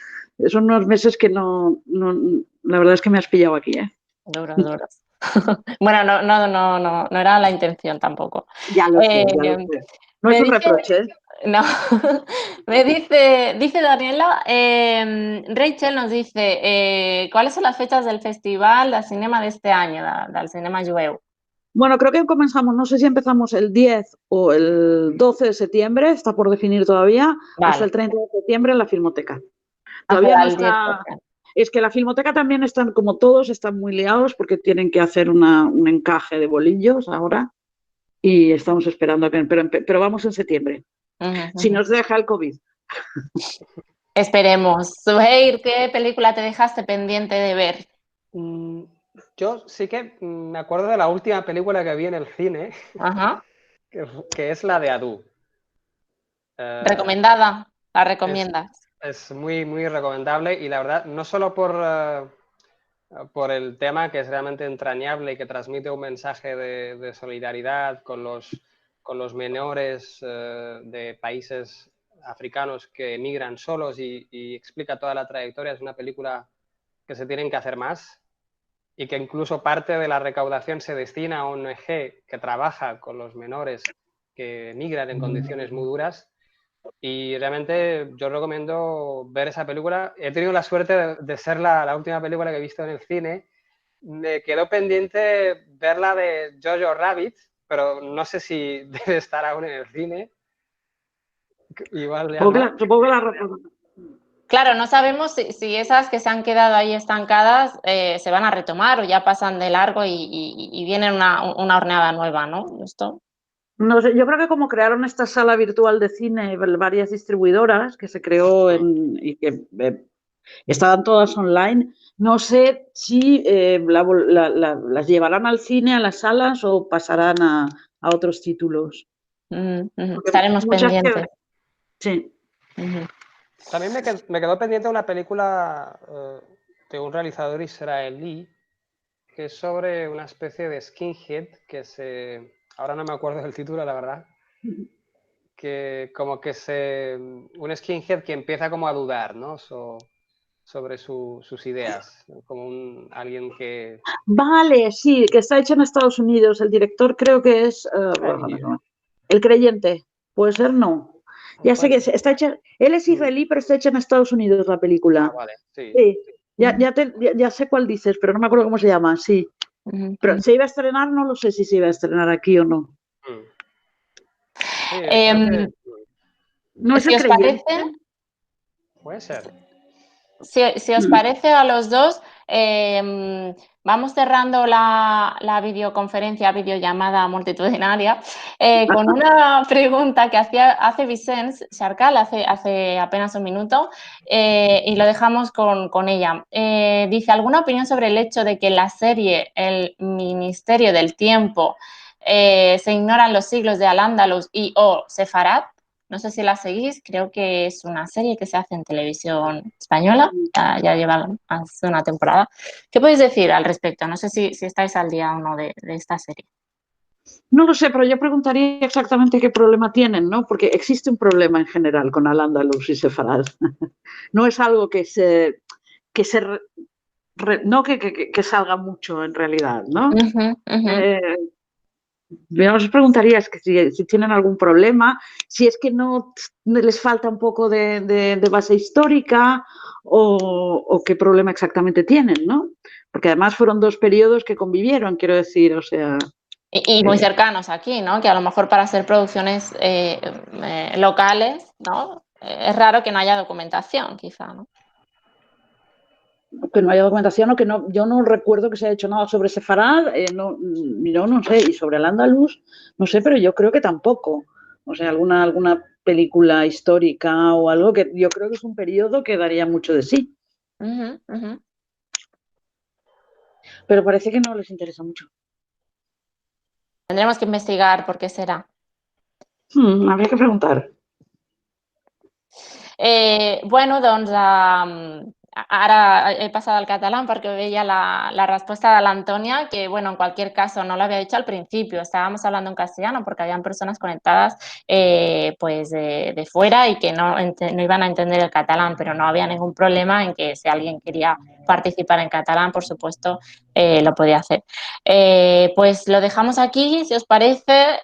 Speaker 3: son unos meses que no, la verdad es que me has pillado aquí, ¿eh?
Speaker 1: Duros. Bueno, no era la intención tampoco.
Speaker 3: Ya lo sé. No es un reproche, ¿eh?
Speaker 1: No, me dice Daniela, Rachel nos dice, ¿cuáles son las fechas del Festival de Cinema de este año, del Cinema Jueu?
Speaker 3: Creo que comenzamos, no sé si empezamos el 10 o el 12 de septiembre, está por definir todavía, hasta el 30 de septiembre en la Filmoteca. Todavía no está. Es que la Filmoteca también están, como todos, están muy liados porque tienen que hacer un encaje de bolillos ahora, y estamos esperando, pero vamos en septiembre. Si nos deja el COVID.
Speaker 1: Esperemos. Zuhair, ¿qué película te dejaste pendiente de ver?
Speaker 4: Yo sí que me acuerdo de la última película que vi en el cine, que es la de Adu.
Speaker 1: Recomendada, la recomiendas.
Speaker 4: Es muy, muy recomendable y la verdad, no solo por el tema que es realmente entrañable y que transmite un mensaje de solidaridad con los menores de países africanos que emigran solos y explica toda la trayectoria. Es una película que se tienen que hacer más y que incluso parte de la recaudación se destina a una ONG que trabaja con los menores que emigran en condiciones muy duras. Y realmente yo recomiendo ver esa película. He tenido la suerte de ser la última película que he visto en el cine. Me quedó pendiente ver la de Jojo Rabbit, pero no sé si debe estar aún en el cine. Igual ya no.
Speaker 3: Supongo que
Speaker 1: Claro, no sabemos si esas que se han quedado ahí estancadas se van a retomar o ya pasan de largo y viene una horneada nueva, ¿no? Esto.
Speaker 3: no sé, yo creo que como crearon esta sala virtual de cine, varias distribuidoras que se creó y que estaban todas online, no sé si las llevarán al cine, a las salas o pasarán a otros títulos. Porque
Speaker 1: Estaremos
Speaker 3: muchas
Speaker 1: pendientes.
Speaker 3: sí.
Speaker 4: También me quedó pendiente una película de un realizador israelí que es sobre una especie de skinhead ahora no me acuerdo del título, la verdad, que como que un skinhead que empieza como a dudar, ¿no? Sobre sus ideas, como alguien que...
Speaker 3: Vale, sí, que está hecha en Estados Unidos. El director creo que es El Creyente. ¿Puede ser? No. Ya sé que está hecha. Él es israelí, pero está hecha en Estados Unidos la película.
Speaker 4: Ah, vale, sí.
Speaker 3: Sí. Ya sé cuál dices, pero no me acuerdo cómo se llama. Sí. Pero se iba a estrenar, no lo sé si se iba a estrenar aquí o no.
Speaker 4: Sí, creo que...
Speaker 3: ¿No es
Speaker 1: Si
Speaker 3: El
Speaker 1: os
Speaker 3: Creyente?
Speaker 1: parece,
Speaker 4: Puede ser.
Speaker 1: si os parece a los dos, vamos cerrando la videollamada multitudinaria, con una pregunta que hace Vicens Charcal hace apenas un minuto, y lo dejamos con ella. Dice, ¿alguna opinión sobre el hecho de que en la serie El Ministerio del Tiempo se ignoran los siglos de Al-Ándalus y o Sefarad? No sé si la seguís, creo que es una serie que se hace en televisión española, ya lleva hace una temporada. ¿Qué podéis decir al respecto? No sé si estáis al día o no de esta serie.
Speaker 3: No lo sé, pero yo preguntaría exactamente qué problema tienen, ¿no? Porque existe un problema en general con Al-Ándalus y Sefarad. No es algo que salga mucho en realidad, ¿no? Yo os preguntaría si tienen algún problema, si es que no les falta un poco de base histórica o qué problema exactamente tienen, ¿no? Porque además fueron dos periodos que convivieron, quiero decir, o sea...
Speaker 1: Y muy cercanos aquí, ¿no? Que a lo mejor para hacer producciones locales, ¿no? Es raro que no haya documentación, quizá, ¿no?
Speaker 3: Que no haya documentación o que no, yo no recuerdo que se haya hecho nada sobre Sefarad, no sé, y sobre el Andalus, no sé, pero yo creo que tampoco. O sea, alguna película histórica o algo que yo creo que es un periodo que daría mucho de sí. Pero parece que no les interesa mucho.
Speaker 1: Tendremos que investigar por qué será.
Speaker 3: Habría que preguntar.
Speaker 1: Bueno, doncs ara he passat al catalán porque veía la respuesta de la Antonia, que bueno, en cualquier caso no lo había dicho al principio, estábamos hablando en castellano porque habían personas conectadas pues de fuera y que no iban a entender el catalán, pero no había ningún problema en que si alguien quería participar en catalán, por supuesto, lo podía hacer. Pues lo dejamos aquí, si os parece.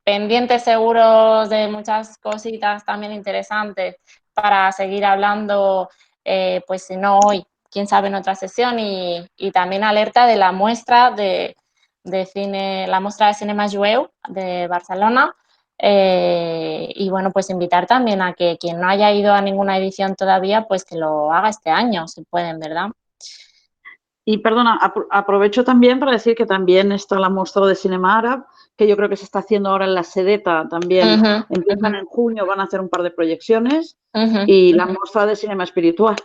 Speaker 1: Pendientes seguros de muchas cositas también interesantes para seguir hablando, pues si no hoy, quién sabe en otra sesión, y también alerta de la muestra de cine, la muestra de Cinema Jueu de Barcelona, y bueno, pues invitar también a que quien no haya ido a ninguna edición todavía, pues que lo haga este año, si pueden, ¿verdad?
Speaker 3: Y perdona, aprovecho también para decir que también está la muestra de Cinema Árabe, que yo creo que se está haciendo ahora en la Sedeta también. Empiezan en junio, van a hacer un par de proyecciones y la muestra de Cinema Espiritual.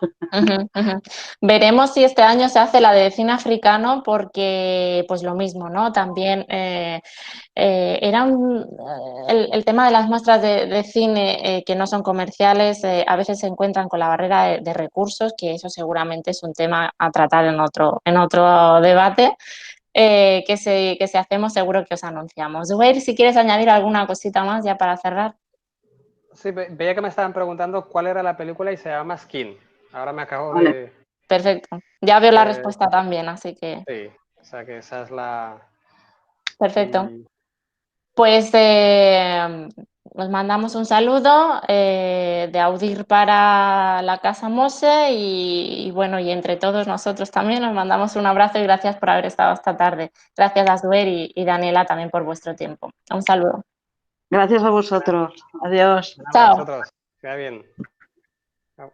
Speaker 1: Veremos si este año se hace la de cine africano porque, pues lo mismo, ¿no? También era el tema de las muestras de cine que no son comerciales, a veces se encuentran con la barrera de recursos, que eso seguramente es un tema a tratar en otro debate. Que si hacemos seguro que os anunciamos. Zubair, si quieres añadir alguna cosita más ya para cerrar.
Speaker 4: Sí, veía que me estaban preguntando cuál era la película y se llama Skin. Ahora me acabo de...
Speaker 1: Perfecto. Ya veo la respuesta también, así que...
Speaker 4: Sí, o sea que esa es la...
Speaker 1: Perfecto. Pues os mandamos un saludo de Audir para la Casa Mose y bueno, y entre todos nosotros también os mandamos un abrazo y gracias por haber estado esta tarde. Gracias a Zubair y Daniela también por vuestro tiempo. Un saludo.
Speaker 3: Gracias a vosotros. Adiós.
Speaker 4: Nada,
Speaker 1: Chao.
Speaker 4: a vosotros. Que vaya bien. Chao.